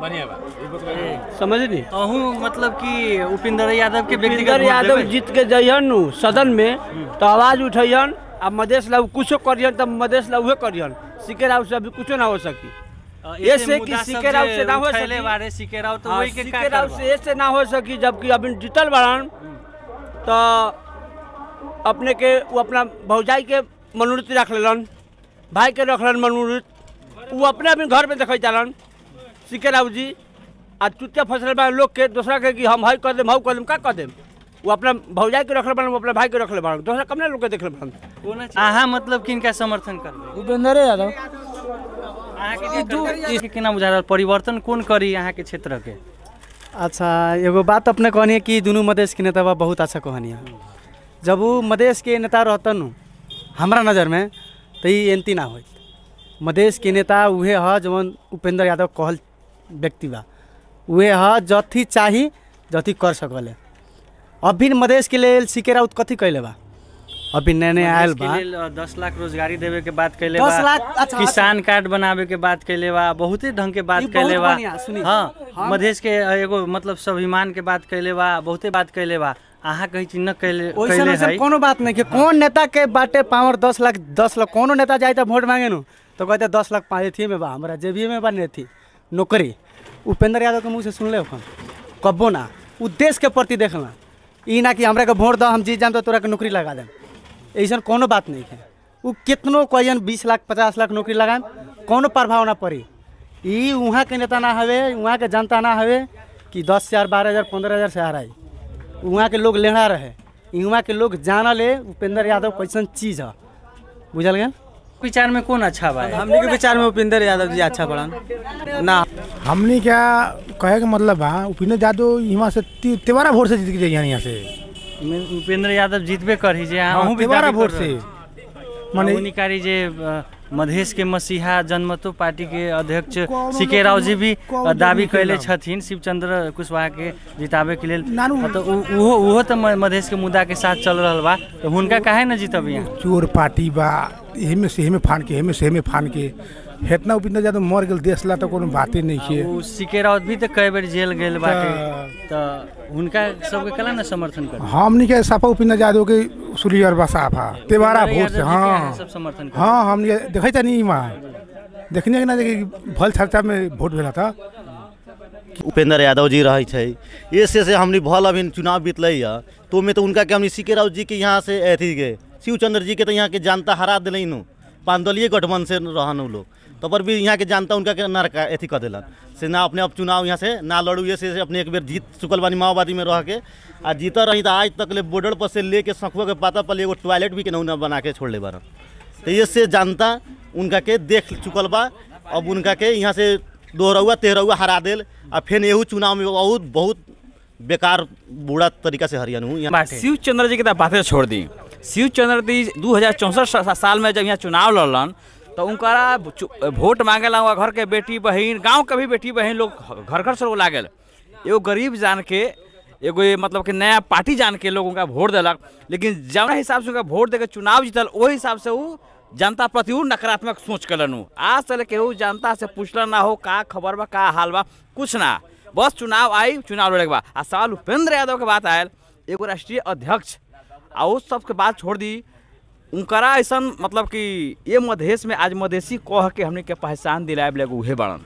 बढ़िया बा समझ ली अहू मतलब कि उपेंद्र यादव के उपेंद्र यादव जीत के जइहन सदन में तो आवाज उठैहन अब मधेश ला कुछो करियन तब मधेश ला उहे करियन सिक्के राउत से अभी कुछो ना हो सकी ऐसे कि सिक्के राउत से ना हो सकी बारे सिक्के राउत तो वही के सिक्के राउत से ऐसे ना हो सकी जबकि अभी जीतल बाड़न तो अपने के वो अपना भौजाई के मनोनीत रख लेलन भाई के रखलन मनोनीत वो अपने अपने घर में देखै जालन सिक्के राउत जी आ चुतिया फसल बा लोग के दूसरा के कि हम हई कर देम हऊ कर देम का कर देम वो अपना भौजाई के रखले बाड़न वो अपना भाई के रखले बाड़न दूसरा कमने लोग के देखले बाड़न आहा मतलब किनका समर्थन करबे उपेंद्र यादव आहा के केना बुझा रहल परिवर्तन कौन करी आहा के क्षेत्र के अच्छा एगो बात अपने कहनी कि दोनों मधेश के नेता बा बहुत अच्छा कहनी है जब वो मधेश के नेता रहतन हमारा नज़र में तो ये एंती ना हो मधेश के नेता उहे ह जवन उपेंद्र यादव कहल व्यक्ति बा उहे ह जथी चाही जथी कर सकले अभी मधेश के लिए सिक्के राउत कथी कैले बा अभी नए आयल बा 10 लाख रोजगारी देवे के बात कैले बा 10 लाख किसान कार्ड बनावे के बात कैले बा बहुते ढंग के बात कैले बा हाँ मधेश के एगो मतलब स्वाभिमान के बात कैले बा बहुते बात कैले बा आहा कहीं चिन्ह कैले है कोनो बात नहीं कि कौन नेता के बाटे पावर 10 लाख कोनो नेता जाए तो वोट मांगे नु तो कहते 10 लाख पाए थी में बा हमारा जेबी में बने थी नौकरी उपेंद्र यादव के मुँह से सुन ले कब्बो ना उ देश के प्रति देखना ई ना कि हमरा के वोट दो हम जीत जाम तो तोरा के नौकरी लगा देम ऐसा कोनो बात नहीं है वो कितनो कहन 20 लाख 50 लाख नौकरी लगाम कोनो प्रभाव ना पड़ी ई वहाँ के नेता ना हवे वहाँ के जनता ना हवे कि 10,000 12,000 15,000 से हराई वहाँ के लोग लेना रहे वहाँ के लोग जाना ले उपेंद्र यादव कैसन चीज़ है बुझल गया विचार में कौन अच्छा बा हमने के विचार में उपेंद्र यादव जी अच्छा पड़न ना हमने क्या कहे के मतलब है उपेंद्र यादव यहाँ से 13 वोट से जीत के जाइए यहाँ से उपेंद्र यादव जीतबे करी जे हाँ 13 वोट से माने उनिकारी जे मधेश के मसीहा जनमतो पार्टी के अध्यक्ष सिक्के राव जी भी दावी कैले छथिन शिवचंद्र कुशवाहा के जितावे के लिए तो वो तो मधेश के मुद्दा के साथ चल रहा बा तो हुनका काहे न जीतब यहाँ चोर पार्टी बा एमे से एमे फान के एमे से एमे फान के हेतना उपेंद्र यादव मर गेल देश ला तो कोनो बाते नहीं के वो सिक्के राव भी तो कई बार जेल गेल बाटे तो हुनका सबके कला न समर्थन कर हमनी के साफा उपेंद्र यादव के सुलियर बा साफा 13 वोट से हां सब समर्थन कर हां हमनी देखै त नहीं मा देखने के ना भल चर्चा में वोट भेला था उपेंद्र यादव जी रहे छै ऐसे से हमनी भल अभी चुनाव बीतलै है तो में तो उनका के हमनी सिक्के राव जी के यहाँ से अथी के शिवचंद्र जी के तो यहाँ के जनता हरा दिलै नु 5 दलीय गठबंधन से रहन उ लोग तो पर भी यहाँ के जनता उनका के ना अथी कर दिलन से ना अपने अब चुनाव यहाँ से ना लड़ू ये से अपने एक बेर जीत चुकल बानी माओवादी में रह के आ जीता रही तो आज तक ले बॉर्डर पर से लेके सखुआ के पाता पर एगो टॉयलेट भी केनहू ना बना के छोड़ ले बारन। तो ये से जनता उनका के देख चुकल बा। अब उनका के यहाँ से 2 हरा दिल आ फिर एहू चुनाव में बहुत बेकार बुरा तरीका से हरियाणा हूँ। शिव चंद्र जी की तो बातें छोड़ दी। शिव चंद्र जी 2064 साल में जब यहाँ चुनाव लड़लन तो उनका वोट मांगे ला घर के बेटी बहन गांव के भी बेटी बहन लोग घर घर से लोग लागल एगो गरीब जान के एगो मतलब कि नया पार्टी जान के लोग उनका वोट दिलक। लेकिन जौन हिसाब से उनका वोट देकर चुनाव जीतल वही हिसाब से वो जनता प्रति नकारात्मक सोच कलन। आज तक केहू जनता से पूछल ना हो का खबर बा का हाल बा कुछ ना, बस चुनाव आई चुनाव लड़े के बा। आ सवाल उपेंद्र यादव के बात आयल एगो राष्ट्रीय अध्यक्ष आ उस सब के बात छोड़ दी उनकरा ऐसा मतलब कि ये मधेश में आज मधेसी कह के हमने के पहचान दिलाए लगे उहे बड़न।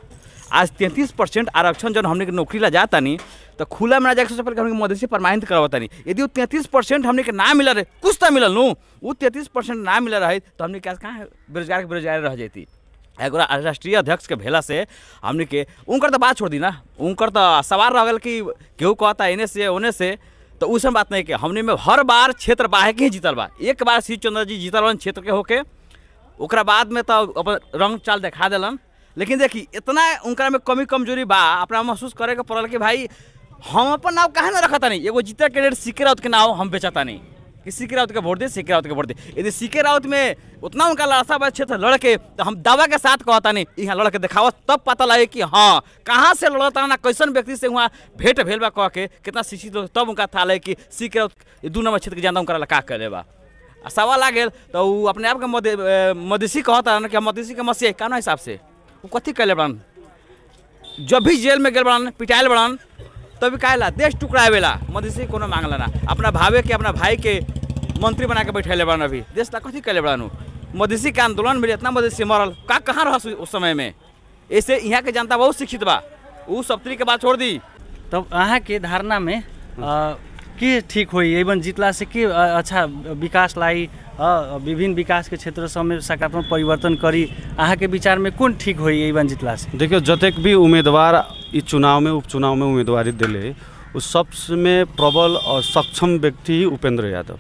आज 33% आरक्षण जब हमने के नौकरी ला जाता नहीं तो खुला में ना जाके सबसे पहले हमने मधेसी प्रमाणित करवाता नहीं। यदि वो 33% हमने के ना मिल रहे कुछ तो मिलल नू वो 33% ना मिल रहे तो हमने क्या कहाँ बेरोजगार के बेरोजगार रह जाती। एगो राष्ट्रीय अध्यक्ष के भेला से हमने के उनकर तो बात छोड़ दी ना, उनकर तो सवाल रह गल कि केहू कहता इन्हें से उन्हें से तो उस बात नहीं के हमने में हर बार क्षेत्र बाहे के ही जीतल बा। एक बार शिव चंद्र जी जीतल बन क्षेत्र के होके ओकरा बाद में तो अपन रंग चाल दिखा दिलन। लेकिन देखी इतना उनका में कमी कमजोरी बा अपना महसूस करे के पड़ल कि भाई हम अपन नाव काहे ना रखता नहीं। एगो जीते कैंडिडेट सीके राउत के नाव हम बेचता नहीं कि सीके राउत के वोट दे सीके राउत के वोट दे। यदि सीके राउत में उतना उनका लालसा बा क्षेत्र लड़के तो हम दावा के साथ कहता नहीं यहाँ लड़ के दिखावा तब पता लगे कि हाँ कहाँ से लड़ता ना कैसन व्यक्ति से वहाँ भेंट भेल बा कह के कितना शिक्षित लोग तब उनका था लगे कि सीके राउत 2 नंबर क्षेत्र के जनता उनका का करे बा। सवाल आ गया तो वो अपने आप के मधेसी कहता ना कि मधेसी के मसीह काना हिसाब से वो कथी कैले बड़न। जब भी जेल में गए बड़न पिटाइल बड़न तभी कहला देश टुकड़ावेला मधेसी कोनो मांगला ना अपना भावे के अपना भाई के मंत्री बना के बैठे बड़न। अभी देश ला कथी कैले बड़न मधेसी के आंदोलन में इतना मधेसी मरल का कहाँ रह उस समय में। ऐसे यहाँ के जनता बहुत शिक्षित बा वो सप्तरी के बात छोड़ दी। तब अहाँ के धारणा में के ठीक होई एवं जीतला से के अच्छा विकास लाई विभिन्न विकास के क्षेत्र सब में सकारात्मक परिवर्तन करी अहाँ के विचार में कौन ठीक होई एवं जीतला से। देखियो जतेक भी उम्मीदवार इस चुनाव में उपचुनाव में उम्मीदवारी दिले उस सबसे प्रबल और सक्षम व्यक्ति ही उपेंद्र यादव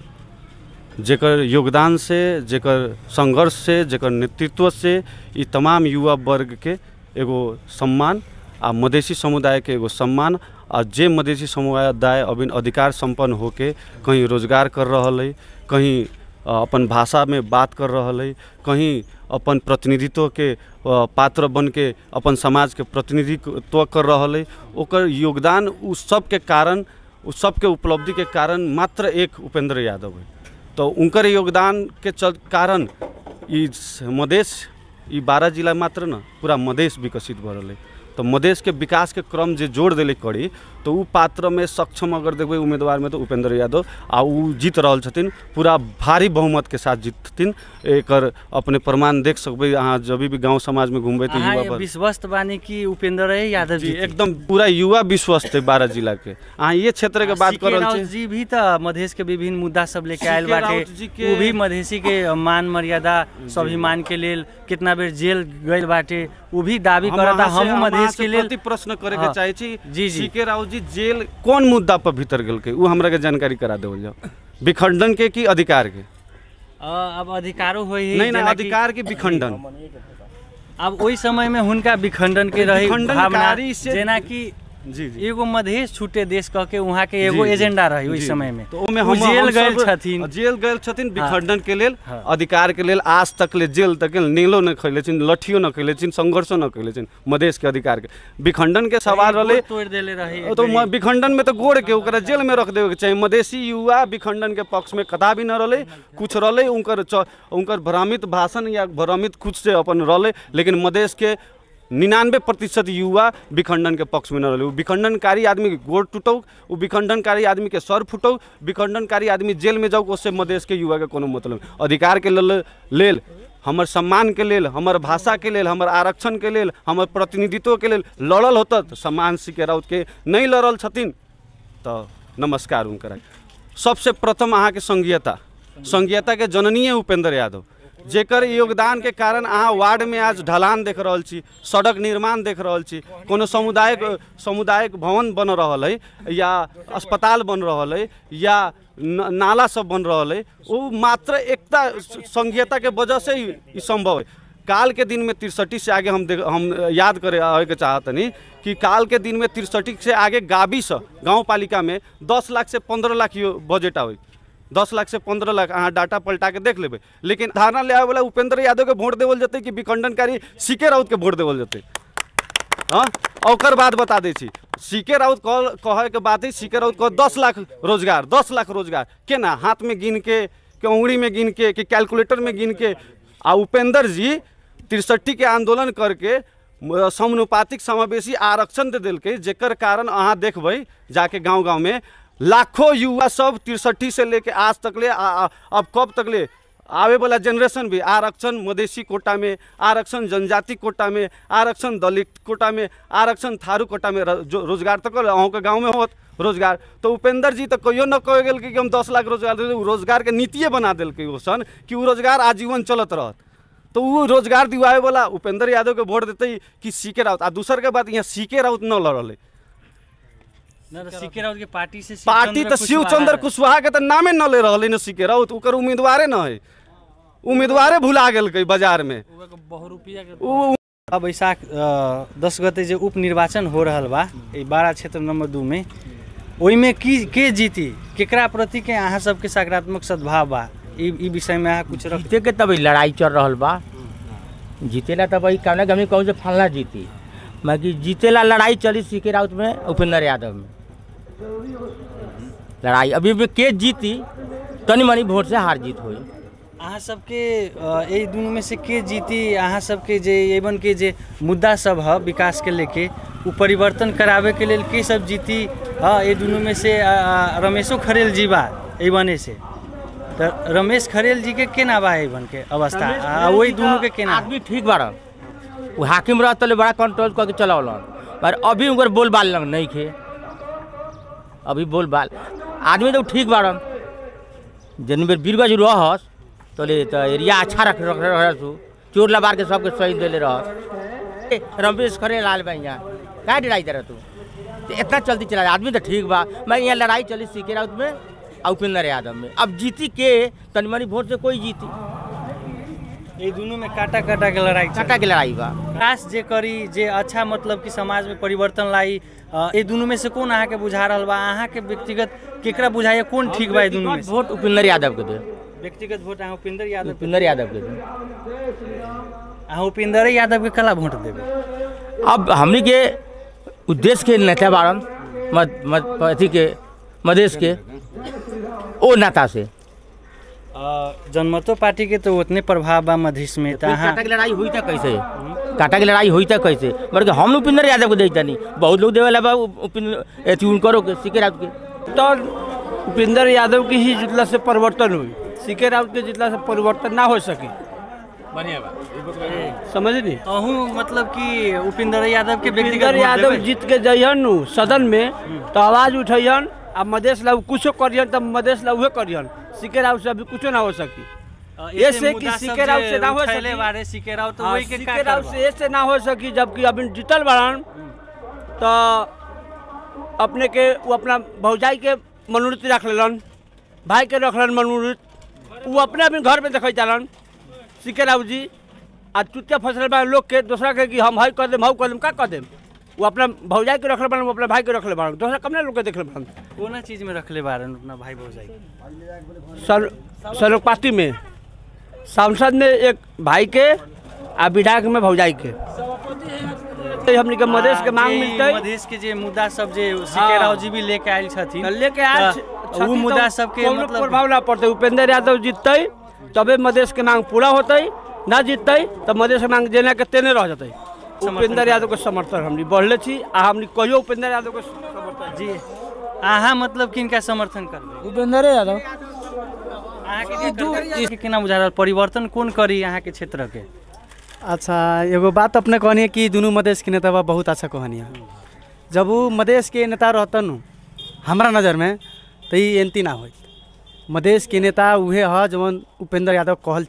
जेकर योगदान से जेकर संघर्ष से जेकर नेतृत्व से ये तमाम युवा वर्ग के एगो सम्मान आ मधेसी समुदाय के एगो सम्मान और जे मधेसी समुदाय अभी अधिकार संपन्न होके कहीं रोजगार कर रहा है कहीं अपन भाषा में बात कर रहा है कहीं अपन प्रतिनिधित्व के पात्र बन के अपन समाज के प्रतिनिधित्व कर रहा है ओकर योगदान उस सब के कारण उस सब के उपलब्धि के कारण मात्र एक उपेंद्र यादव है। तो उनकर योगदान के कारण मधेश 12 जिला मात्र न पूरा मधेश विकसित भ रहा है। तो मधेश के विकास के क्रम जे जोड़ दिले करी तो वो पात्र में सक्षम अगर देखबे उम्मीदवार में तो उपेंद्र यादव आ उ जीत रहल छथिन पूरा भारी बहुमत के साथ जीतथिन। एकर अपने प्रमाण देख सकबे अहाँ जब भी गांव समाज में घूमबे तो युवा विश्वस्त बानी कि उपेंद्र यादव जी एकदम पूरा युवा विश्वस्त है 12 जिला के। अहाँ ये क्षेत्र के बात कर रहल जी भी तो मधेश के विभिन्न मुद्दा सब लेके आयल बाटे वो भी मधेसी के मान मर्यादा स्वाभिमान के लेल कितना बेर जेल गइल बाटे वो भी दावी करता हम मधेश के लिए प्रश्न करे के चाहे छी सीके राव जी जेल कौन मुद्दा पर भीतर गेल के वो हमरा के जानकारी करा देवल जाओ विखंडन के की अधिकार के। अब अधिकारो होई नहीं ना अधिकार के विखंडन अब वही समय में हुनका विखंडन के रही भावना जेना कि जी एगो मधेश छूटे देश कह के वहाँ के एगो एजेंडा रही उस समय में तो हम जेल गए छथिन विखंडन के लेल अधिकार के लेल आज तक ले जेल तक नीलो न खैले छिन लठियो न खैले छिन संघर्षो न खैले छिन मधेश के अधिकार के विखंडन के सवाल रहले तोड़ देले रही तो विखंडन में तो गोड़ के ओकरा जेल में रख देवे के चाहिए। मधेसी युवा विखंडन के पक्ष में कदापि न रहले कुछ रहले उनकर भ्रमित भाषण या भ्रमित कुछ से अपन रहले लेकिन मधेश के 99% युवा विखंडन के पक्ष में न रहे। विखंडनकारी आदमी के गोड़ टूटौ वो विखंडनकारी आदमी के सर फुटौ विखंडनकारी आदमी जेल में जाओ उससे मधेश के युवा के कोनो मतलब अधिकार के लेल हमर सम्मान के लेल हमर भाषा के लेल हमर आरक्षण के लेल हमर प्रतिनिधित्व के लेल लड़ल होता तो सम्मान सीके राउत के नहीं लड़ल छथिन तो नमस्कार उनकर। सबसे प्रथम अहाँ के संघीयता के जननीय उपेंद्र यादव जेकर योगदान के कारण अहाँ वार्ड में आज ढलान देख रहल छी, सड़क निर्माण देख रहल छी, कोनो सामुदायिक भवन बन रहल है या अस्पताल बन रहल है या नाला सब बन रहल है, वो मात्र एकता संघीयता के वजह से ही संभव है। काल के दिन में 63 से आगे हम याद करे के चाहतनी कि काल के दिन में 63 से आगे गाँव पालिका में 10 लाख से 15 लाख बजट आवे, 10 लाख से 15 लाख अहाँ डाटा पलटा के देख लेबे। लेकिन धारणा ले आवे वाला उपेंद्र यादव के वोट देवल जते कि विखंडनकारी सीके राउत के वोट देवल जते। हाँ, और बात बता दी छी, सीके राउत कहे के बात है, सीके राउत कह 10 लाख रोजगार केना हाथ में गिन के उंगली में गिन के कि कैलकुलेटर में गिन के। आ उपेंद्र जी 63 के आंदोलन करके समानुपातिक समावेशी आरक्षण दे दिल के, जेकर कारण अहाँ देखबै जाके गांव में लाखों युवा सब 63 से लेके आज तक ले अब कब तक ले आवे वाला जनरेशन भी आरक्षण मधेसी कोटा में, आरक्षण जनजाति कोटा में, आरक्षण दलित कोटा में, आरक्षण थारू कोटा में रोजगार तक अहूँ के गाँव में होत रोजगार। तो उपेंद्र जी तो कहियो न कह गल कि हम 10 लाख रोजगार के नीतिये बना दिल ओसन कि वो रोजगार आजीवन चलत रहत। तो वो रोजगार दिवाए वाला उपेंद्र यादव के वोट देते कि सीके राउत। आ दूसर के बात यहाँ सीके राउत न लड़ल, सीके राउत के पार्टी तो शिव चंद्र कुशवाहा के तो नामे न ले रहा है। सीके राउत ओकर उम्मीदवारे न है, उम्मीदवारे भुला गए बाजार में। बैसाख 10 गते जो उपनिर्वाचन हो रहा बा बारा क्षेत्र नंबर 2 में, ओइमे के जीती, केकरा प्रति के अहाँ सबके सकारात्मक सद्भाव बा, ई विषय में अहाँ कुछ जीते के तब लड़ाई चल रहा बा। जीतेला तब कहना कि हमें कहूँ से फलना जीती, बाकी जीतेला लड़ाई चली सीके राउत में उपेंद्र यादव में लड़ाई। अभी भी के जीती तनी मनी वोट से हार जीत हुई। अहाँ सबके ये दोनों में से के जीती, अहाँ सबके जे एवं के जे मुद्दा सब है विकास के लेके वो परिवर्तन करावे के लिए के सब जीती। हाँ, ये दोनों में से रमेशो खरेल जी बा एवने से, तो रमेश खरेल जी के केना बा एवन के अवस्था, वही दोनों के केना आदमी ठीक बारन, वो हाकिम रहते बड़ा कंट्रोल करके चलावलन, पर अभी उनकर बोल बाल लग नहीं खे, अभी बोल बाल आदमी तो ठीक बारन। जन बेर बीरगंज रहस तो एरिया अच्छा रख चोर लबार के सबके सही दिले रह। रमेश खरे लाल भाई यहाँ क्या लड़ाई दे रहा तू, तो इतना चलती चला आदमी तो ठीक बा। मैं यहाँ लड़ाई चली सीके राउत में और उपेंद्र यादव में। अब जीती के तनी मनी वोट से कोई जीती, ये दोनों में काटा के लड़ाई बा। खास जे करी जे अच्छा मतलब कि समाज में परिवर्तन लाई, ये दोनों में से कौन अहाँ के बुझा रहा बा, अहाँ के व्यक्तिगत केकरा बुझाइए कौन ठीक बा? ये दोनों में वोट उपेंद्र यादव के दे, व्यक्तिगत वोट अहाँ उपेंद्र यादव के दे। अहाँ उपेंद्र यादव के कला वोट देवे। अब हमनी के उद्देश्य के नेता बारन अथी के मधेश के ओ नेता से जनमतो पार्टी के तो उतने प्रभाव बा मधेश में। काटा की लड़ाई हुई था कैसे, काटा की लड़ाई हुई था कैसे, बल्कि हम उपेंद्र यादव को देता नहीं, बहुत लोग देवे लगा उपेंद्र उनको के सीके राउत के। तो उपेंद्र यादव की ही जितला से परिवर्तन हुई, सीके राउत के जितला से परिवर्तन ना हो सके। बढ़िया बात समझ नहीं अहू मतलब कि उपेंद्र यादव के उपेंद्र यादव जीत के जइहन सदन में तो आवाज उठैन, अब मधेश ला कुछो करियन तब मधेश ला उहे करियन, सीके राउत से अभी कुछो ना हो सकी। ऐसे कि सीके राउत से ना हो सकी, सीके राउत तो वही के सीके राउत से ऐसे ना हो सकी, जबकि अभी जीतल बारन तो अपने के वो अपना भौजाई के मनोनीत रख लेलन, भाई के रख लन मनोनीत, वो अपने अपने घर में देखै जालन सीके राउत जी। आ चुतिया फसल बा लोग के दूसरा के कि हम हई कर देम का कर देम, वो अपना भौजाई के रखले बारन, वो अपना भाई के रखले बारन, दूसरा कम लोग के देखले बारन। कोना चीज में रखले बारन अपना भाई भौजाई? सरोग पार्टी में सांसद में एक भाई के आ विधायक में भौजाई के। हमनी के मधेश के मांग मिलते, मधेश के जे मुद्दा सब जे सीके राउत जी भी लेके आयल छथिन, लेके आयल वो मुद्दा सब के मतलब प्रभाव ना पड़ते। उपेंद्र यादव जीतते तबे मधेश के मांग पूरा होते, ना जीतते तब मधेश के मांग जेना के तेने रह जाते। उपेंद्र यादव के समर्थन हमनी बढ़ले छी, आ हमनी कहियो उपेंद्र यादव के समर्थन जी। अहाँ मतलब किनका समर्थन करबे? उपेंद्र यादव। अहाँ के केना बुझा रहल परिवर्तन कौन करी अहाँ के क्षेत्र के? अच्छा, एगो बात अपने कहनी है कि दोनों मधेश के नेता बा बहुत अच्छा कहनी है। जब वो मधेश के नेता रहतन हमारा नज़र में तो ये एंती ना हो। मधेश के नेता उहे है जवन उपेंद्र यादव कहल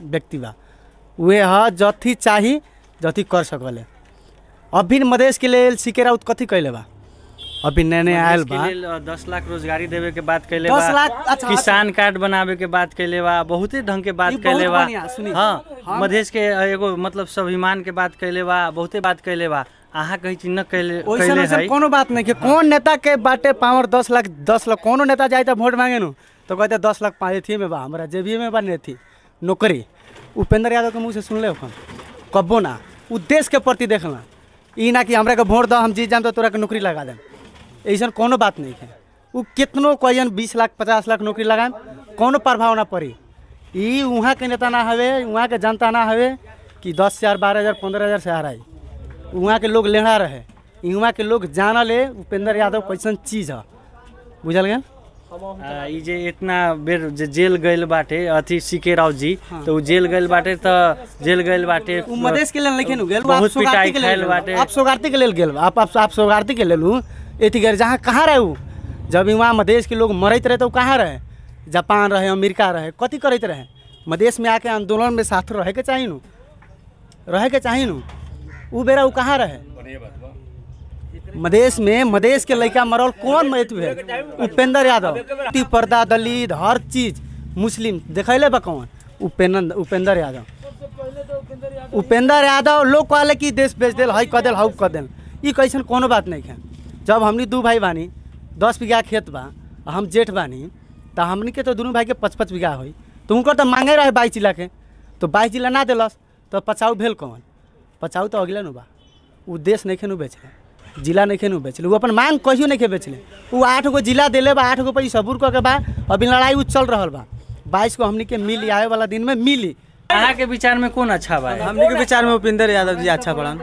व्यक्ति बा उहे ह जथी चाही जथी कर सकले। अभी मधेश के लिए सीके राउत कथी कैले बा अभी नए आयल बा 10 लाख रोजगारी देवे के बात कैले 10 लाख अच्छा किसान कार्ड बनावे के बात कैले बा बहुते ढंग के बात कैले बा। हाँ मधेश के एगो मतलब स्वाभिमान के बात कैले बा बहुते बात कैले बा। अहाँ कहीं चिन्ह कैले है कोनो बात नहीं कि कौन नेता के बाटे पावर 10 लाख कोनो नेता जाए तो वोट मांगे नु तो कहते 10 लाख पाए थी में बा हमारा जेबी में बा नहीं थी नौकरी। उपेंद्र यादव के मुँह से सुन ले कब्बो ना उ देश के प्रति देखना ई ना कि हमरा के वोट दो हम जीत जाम तो तोरा के नौकरी लगा दें ऐसा कोनो बात नहीं है। वो कितनों कहन 20 लाख 50 लाख नौकरी लगाए कोनो प्रभाव ना पड़ी। ई वहाँ के नेता ना हवे वहाँ के जनता ना हवे कि 10,000 12,000 15,000 से हराई वहाँ के लोग लेढ़ा रहे वहाँ के लोग जाना ले उपेंद्र यादव कैसन चीज़ है बुझल गया। ई जे इतना बेर जे जेल गइल बाटे अथी सीके राव जी तो जेल गइल बाटे तो जेल गइल बाटे मधेश के लेल नहीं खेनु गेल बहुत पिटाई खाइल बाटे आप सौगार्ती के लेल गेल आप सौगार्ती के लेल एथी गए जहाँ कहाँ रहे वो जब वहाँ मधेश के लोग मरत रहे तो कहाँ रहे जापान रहे अमेरिका रहे कथी करते रहे मधेश में आके आंदोलन में साथ रहे के चाहिए नु उ बेरा वो कहाँ रहे मधेश में मधेश के लड़का मरल कौन मृत्यु है उपेंद्र यादव पर्दा दलित हर चीज मुस्लिम देखले बा कौन उपेंद्र यादव लोग कहले कि देश बेच दिल हई कर दिल हऊ कर दिल ई कैसन कोनो बात नहीं है। जब हमनी 2 भाई बानी 10 बीघा खेत बा हम जेठ बानी तो हमनी के तो दोनों भाई के 5-5 बीघा हुई तो उनकर तो मांगे रहे 22 जिला के तो 22 जिला ना दिलस तो पचाऊ भेल कौन पचाऊ तो अगले नु बा उ देश नहीं खेनु बेचले जिला नहीं खेनु बेचले वो अपन मांग कहियो नहीं के बेचले वो 8 गो जिला दिले बा 8 गो पर सबूर के बा अभी लड़ाई चल रहा बा 22 को हमनी के मिली आए वाला दिन में मिली। अहाँ के विचार में कौन अच्छा बा हमनी के विचार में उपेंद्र यादव जी अच्छा पड़न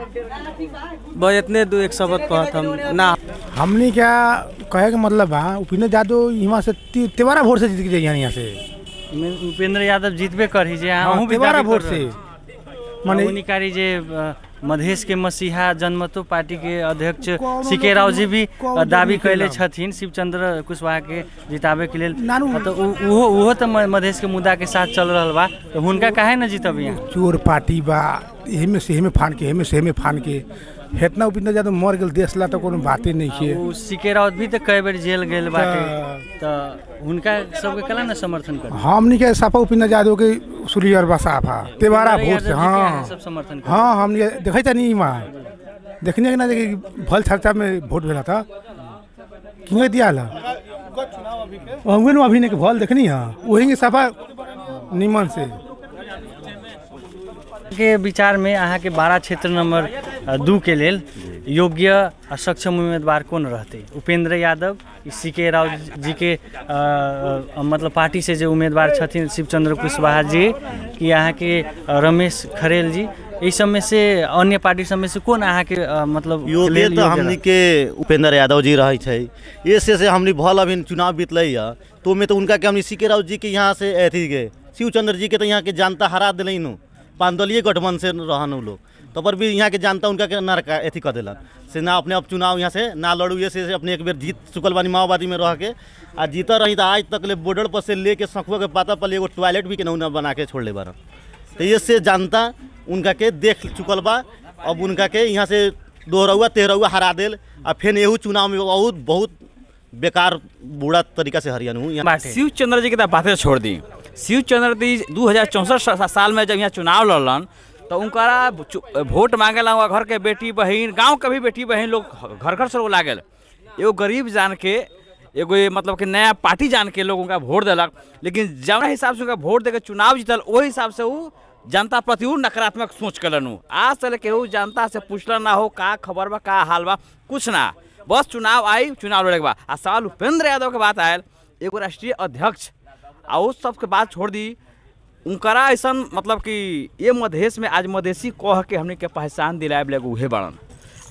बस इतने 2-1 शब्द कहत हम ना हमनी क्या कहे के मतलब बा उपेंद्र यादव यहाँ से 13 वोट से जीत के जाइए यहाँ से उपेंद्र यादव जीतबे करी जे हाँ 13 वोट से माने उनिकारी जे मधेश के मसीहा जनमतो पार्टी के अध्यक्ष सीके राव जी भी दावी कैले छथिन शिवचंद्र कुशवाहा के जिताबे के लेल तो उहो तो मधेश के मुद्दा के साथ चल रहा बा तो हुनका काहे न जीतब यहाँ चोर पार्टी बा एमे से एमे फान के हेतना उपेंद्र यादव मर गेल देश ला तो कोनो बाते नहीं है। सीके राव भी तो कई बार जेल गेल बाटे तो हुनका सबके कला न समर्थन कर हमनी के साफा उपेंद्र यादव के सुलियर बा साफा 13 वोट से हाँ सब समर्थन कर हाँ हमनी देखै त नहीं मां देखने के ना कि भल चर्चा में वोट भेला था किंगे दिया ला हमगन अभी ने के भल देखनी हां वही के साफा निमन से के विचार में अहाँ के 12 क्षेत्र नंबर 2 के लेल योग्य आ सक्षम उम्मीदवार कौन रहते उपेंद्र यादव सीके राव जी के मतलब पार्टी से जो उम्मीदवार छथिन शिवचंद्र कुशवाहा जी कि अहाँ के रमेश खरेल जी इस सब में से अन्य पार्टी सब में से कौन अहाँ के मतलब योग्य तो हमनी के उपेंद्र यादव जी रही है ये से हमनी भल अभी चुनाव बीतल है तो में तो उनका के हमनी सीके राव जी के यहाँ से अथी के शिवचंद्र जी के तो यहाँ के जनता हरा दिल नु 5 दलीय गठबंधन से रहन उ लोग तो पर भी यहाँ के जनता उनका के नरका अथी कर दिलन से ना अपने अब चुनाव यहाँ से ना लड़ू ये से अपने एक बेर जीत चुकल बानी माओवादी में रह के आ जीता रही तो आज तक ले बॉर्डर पर से लेके सखुआ के पाता पर एगो टॉयलेट भी केनहू ना बना के छोड़ ले बार तो ये से जनता उनका के देख चुकल बा अब उनका के यहाँ से 2 हरा दिल आ फिर एहू चुनाव में बहुत बेकार बुरा तरीका से हरियाणा हूँ। शिवचंद्र जी की बातें छोड़ दी शिवचंद्र जी 2064 साल में जब यहाँ चुनाव लड़लन तो उनका वोट मांगे ला घर के बेटी बहन गांव के भी बेटी बहन लोग घर से लोग लागल एगो गरीब जान के एगो मतलब कि नया पार्टी जान के लोग उनका वोट दिलक लेकिन जौना हिसाब से उनका वोट देकर चुनाव जीतल वही हिसाब से वो जनता प्रति नकारात्मक सोच कलन आज तक के जनता से पूछल ना हो का खबर बा का हाल बा कुछ ना बस चुनाव आई चुनाव लड़े के बाद आ सवाल उपेंद्र यादव के बात आयल एगो राष्ट्रीय अध्यक्ष आ उस सबके बात छोड़ दी उनकरा ऐसा मतलब कि ये मधेश में आज मधेसी कह के हमने के पहचान दिलाए उहे बड़न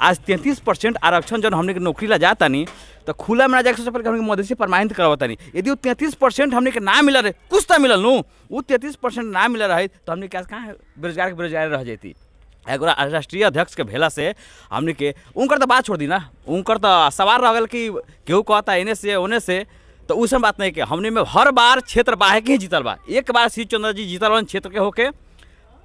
आज 33% आरक्षण जब हमने के नौकरी ला जाता नहीं तो खुला में ना जाकर सबसे पहले हमने मधेसी प्रमाणित करवाता नहीं यदि वो 33% हमने के ना मिला रहे कुछ तो मिलल नू वो 33% ना मिला रहे तो हमने क्या कहाँ बेरोजगार रह जाती एगो राष्ट्रीय अध्यक्ष के भेला से हमने के उनकर तो बात छोड़ दी ना उनकर तो सवाल रह गल कि केहू कहता इन्हें से उन्हें से तो उसमें बात नहीं के हमने में हर बार क्षेत्र बाहे के ही जीतल बा। एक बार शिव चंद्र जी जीतल बन क्षेत्र के होके,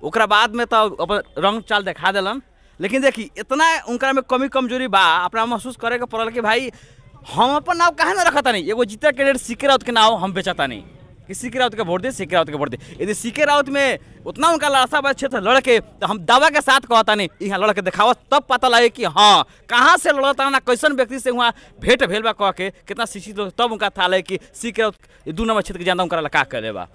ओकरा बाद में तो अपन रंग चाल दिखा दिलन। लेकिन देखी इतना उनका में कमी कमजोरी बा, अपना महसूस करे के पड़ल कि भाई हम अपन नाव काहे ना रखता नहीं। एगो जीते कैंडिडेट सीके राउत के नाव हम बेचता नहीं कि सीके राउत के वोट दे, सीके राउत के वोट दे। यदि सीके राउत में उतना उनका लालसा बा क्षेत्र लड़के, तो हम दावा के साथ कहता नहीं यहाँ लड़ के दिखावा, तब पता लगे कि हाँ कहाँ से लड़ता ना, कैसन व्यक्ति से वहाँ भेंट भेल बा, कह के कितना शिक्षित लोग, तब उनका था लगे कि सीके राउत 2 नंबर क्षेत्र के जानता उनका का करे बा।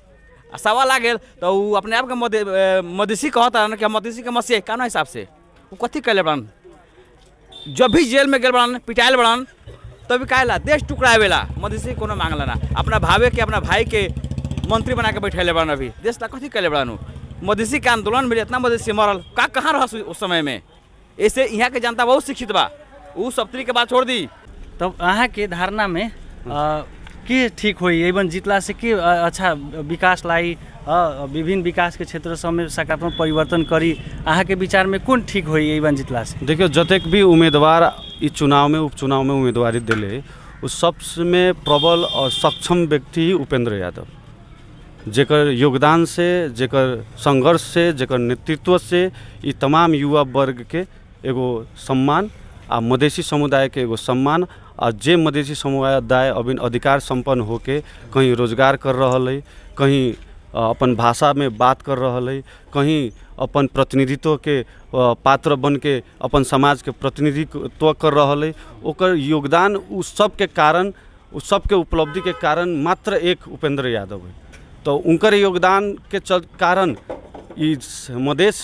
सवाल आ गया तो वो अपने आप के मधेसी कहता ना कि हम मधेसी के मसीह काना हिसाब से वो कथी कैले बड़न। जब भी जेल में गए बड़न, पिटाइल बड़न, तभी कहला देश टुकड़ावेला, मधेसी कोनो मांगला ना। अपना भावे के, अपना भाई के मंत्री बना के बैठे बड़न, अभी देश ला कथी कैले बड़न। मधेसी के आंदोलन में इतना मधेसी मरल का कहाँ रह उस समय में। ऐसे यहाँ के जनता बहुत शिक्षित बा, वो सप्तरी के बात छोड़ दी। तब अहाँ के धारणा में के ठीक होई, एवं जीतला से के अच्छा विकास लाई, विभिन्न विकास के क्षेत्र सब में सकारात्मक परिवर्तन करी, अहाँ के विचार में कौन ठीक होई एवं जीतला से? देखियो जतेक भी उम्मीदवार इस चुनाव में उपचुनाव में उम्मीदवारी दिले, उस सबमें प्रबल और सक्षम व्यक्ति ही उपेंद्र यादव, जेकर योगदान से, जेकर संघर्ष से, जेकर नेतृत्व से ये तमाम युवा वर्ग के एगो सम्मान आ मधेसी समुदाय के एगो सम्मान, और जे मधेसी समुदाय अभी अधिकार संपन्न होके कहीं रोजगार कर रहा है, कहीं अपन भाषा में बात कर रहा है, कहीं अपन प्रतिनिधित्व के पात्र बन के अपन समाज के प्रतिनिधित्व कर रहा है, ओकर योगदान उस सब के कारण, उस सब के उपलब्धि के कारण मात्र एक उपेंद्र यादव है। तो उनकर योगदान के कारण इस मधेश,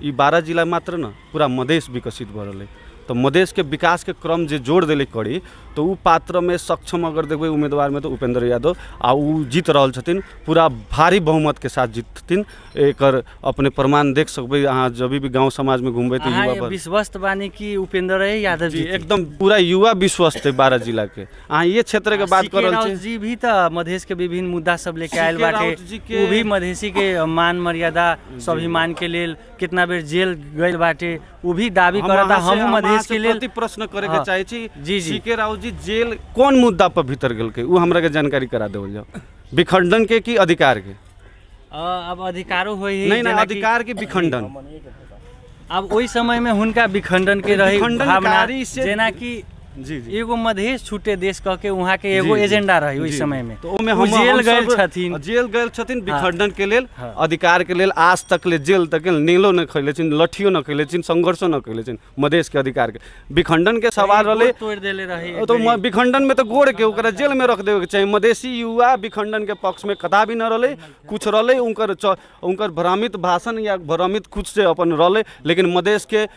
12 जिला मात्र न पूरा मधेश विकसित भ रहा है। तो मधेश के विकास के क्रम जे जोड़ दिले करी, तो वो पात्र में सक्षम अगर देखबे उम्मीदवार में तो उपेंद्र यादव आ उ जीत रहल छथिन, पूरा भारी बहुमत के साथ जीतथिन। एकर अपने प्रमाण देख सकबे अहाँ जब भी गांव समाज में घूमबे तो युवा विश्वस्त बानी कि उपेंद्र यादव जी एकदम पूरा युवा विश्वस्त है 12 जिला के। अहाँ ये क्षेत्र के बात कर रहल छी जी भी त मधेश के विभिन्न मुद्दा सब लेके आयल बाटे, वो भी मधेसी के मान मर्यादा स्वाभिमान के लेल कितना बेर जेल गइल बाटे, वो भी दावी करता हम मधेश के लेल प्रश्न करे के चाहे छी। जी सीके राव जी जेल कौन मुद्दा पर भीतर गेल के, वो हमरा के जानकारी करा देवल जाओ। विखंडन के की अधिकार के? अब अधिकारो होई नहीं ना, अधिकार के विखंडन। अब ओई समय में हुनका विखंडन के रही भावना, जेना कि जी एगो मधेश छूटे देश कह के वहाँ के एगो एजेंडा रही ओई समय में। तो ओमे हम जेल गए छथिन विखंडन के लेल, अधिकार के लेल। आज तक ले जेल तक नेलो न खैले छिन, लठियो न खैले छिन, संघर्षो न खैले छिन। मधेश के अधिकार के विखंडन के सवाल रहले, तोड़ देले रहे। तो विखंडन में तो गोड़ के ओकरा जेल में रख देवे के चाहिए। मधेसी युवा विखंडन के पक्ष में कदा भी न रहले, कुछ रहले उनकर भ्रमित भाषण या भ्रमित कुछ से अपन रहले, लेकिन मधेश के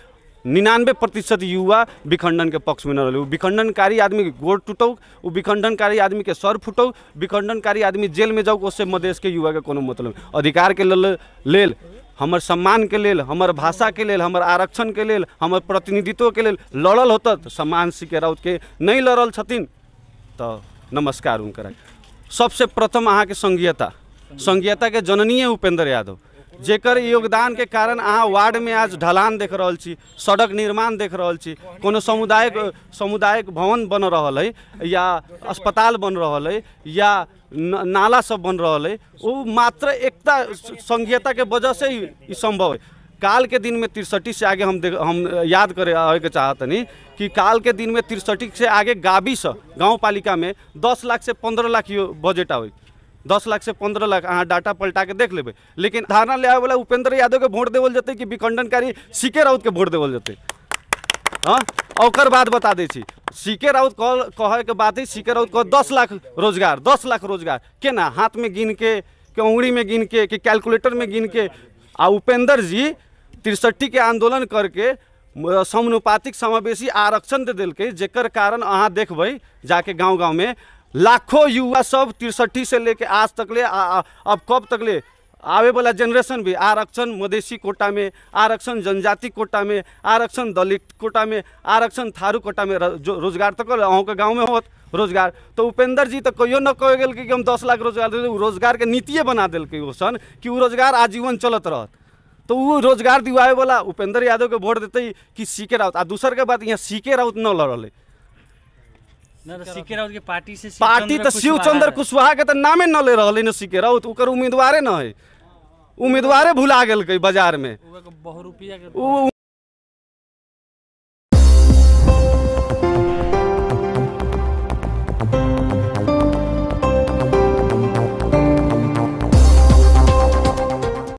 99% युवा विखंडन के पक्ष में न रहे। विखंडनकारी आदमी के गोड़ टूटौ, वो विखंडनकारी आदमी के सर फुटौ, विखंडनकारी आदमी जेल में जाऊ, उससे मधेश के युवा के कोनो मतलब। अधिकार के लेल, हमर सम्मान के लेल, हमर भाषा के लेल, हमर आरक्षण के लेल, हमर प्रतिनिधित्व के लेल लड़ल होता तो सम्मान सीके राउत के नहीं लड़ल छथिन तो नमस्कार उनकर। सबसे प्रथम अहाँ के संघीयता के जननीय उपेंद्र यादव, जेकर योगदान के कारण अहाँ वार्ड में आज ढलान देख रहल छी, सड़क निर्माण देख रहल छी, कोनो सामुदायिक भवन बन रहल है, या अस्पताल बन रहल है, या नाला सब बन रहल है, वो मात्र एकता संघीयता के वजह से ही संभव है। काल के दिन में 63 से आगे हम याद करे के चाहतनी कि काल के दिन में 63 से आगे गाँव पालिका में 10 लाख से 15 लाख बजट आवे, 10 लाख से 15 लाख अहाँ डाटा पलटा के देख लेबे। लेकिन धारणा ले आवे वाला उपेंद्र यादव के वोट देवल जते कि विखंडनकारी सीके राउत के वोट देवल जते। हाँ, और बात बता दे छी, सीके राउत कहे के बात है, सीके राउत कह 10 लाख रोजगार केना हाथ में गिन के उंगली में गिन के कि कैलकुलेटर में गिन के। आ उपेंद्र जी 63 के आंदोलन करके समानुपातिक समावेशी आरक्षण दे दिलके, जेकर कारण अहाँ देखबै जाके गाँव में लाखों युवा सब 63 से लेके आज तक ले अब कब तक ले आवे वाला जनरेशन भी आरक्षण मधेसी कोटा में, आरक्षण जनजाति कोटा में, आरक्षण दलित कोटा में, आरक्षण थारू कोटा में रोजगार तक अहूँ के गाँव में होत रोजगार। तो उपेंद्र जी तो कहियो न कह गेल कि हम 10 लाख रोजगार दे, रोजगार के नीतिये बना दिलके ओसन कि वो रोजगार आजीवन चलत रहत। तो वो रोजगार दिवाए वाला उपेंद्र यादव के वोट देते कि सीके राउत। आ दूसर के बात यहाँ सीके राउत न लड़ल, सिक्के राउत के पार्टी से पार्टी तो शिवचंद्र कुशवाहा के तो नामे न ले रहा सिक्के राउत ओकर उम्मीदवारे न है उम्मीदवारे भुला गेल बाजार में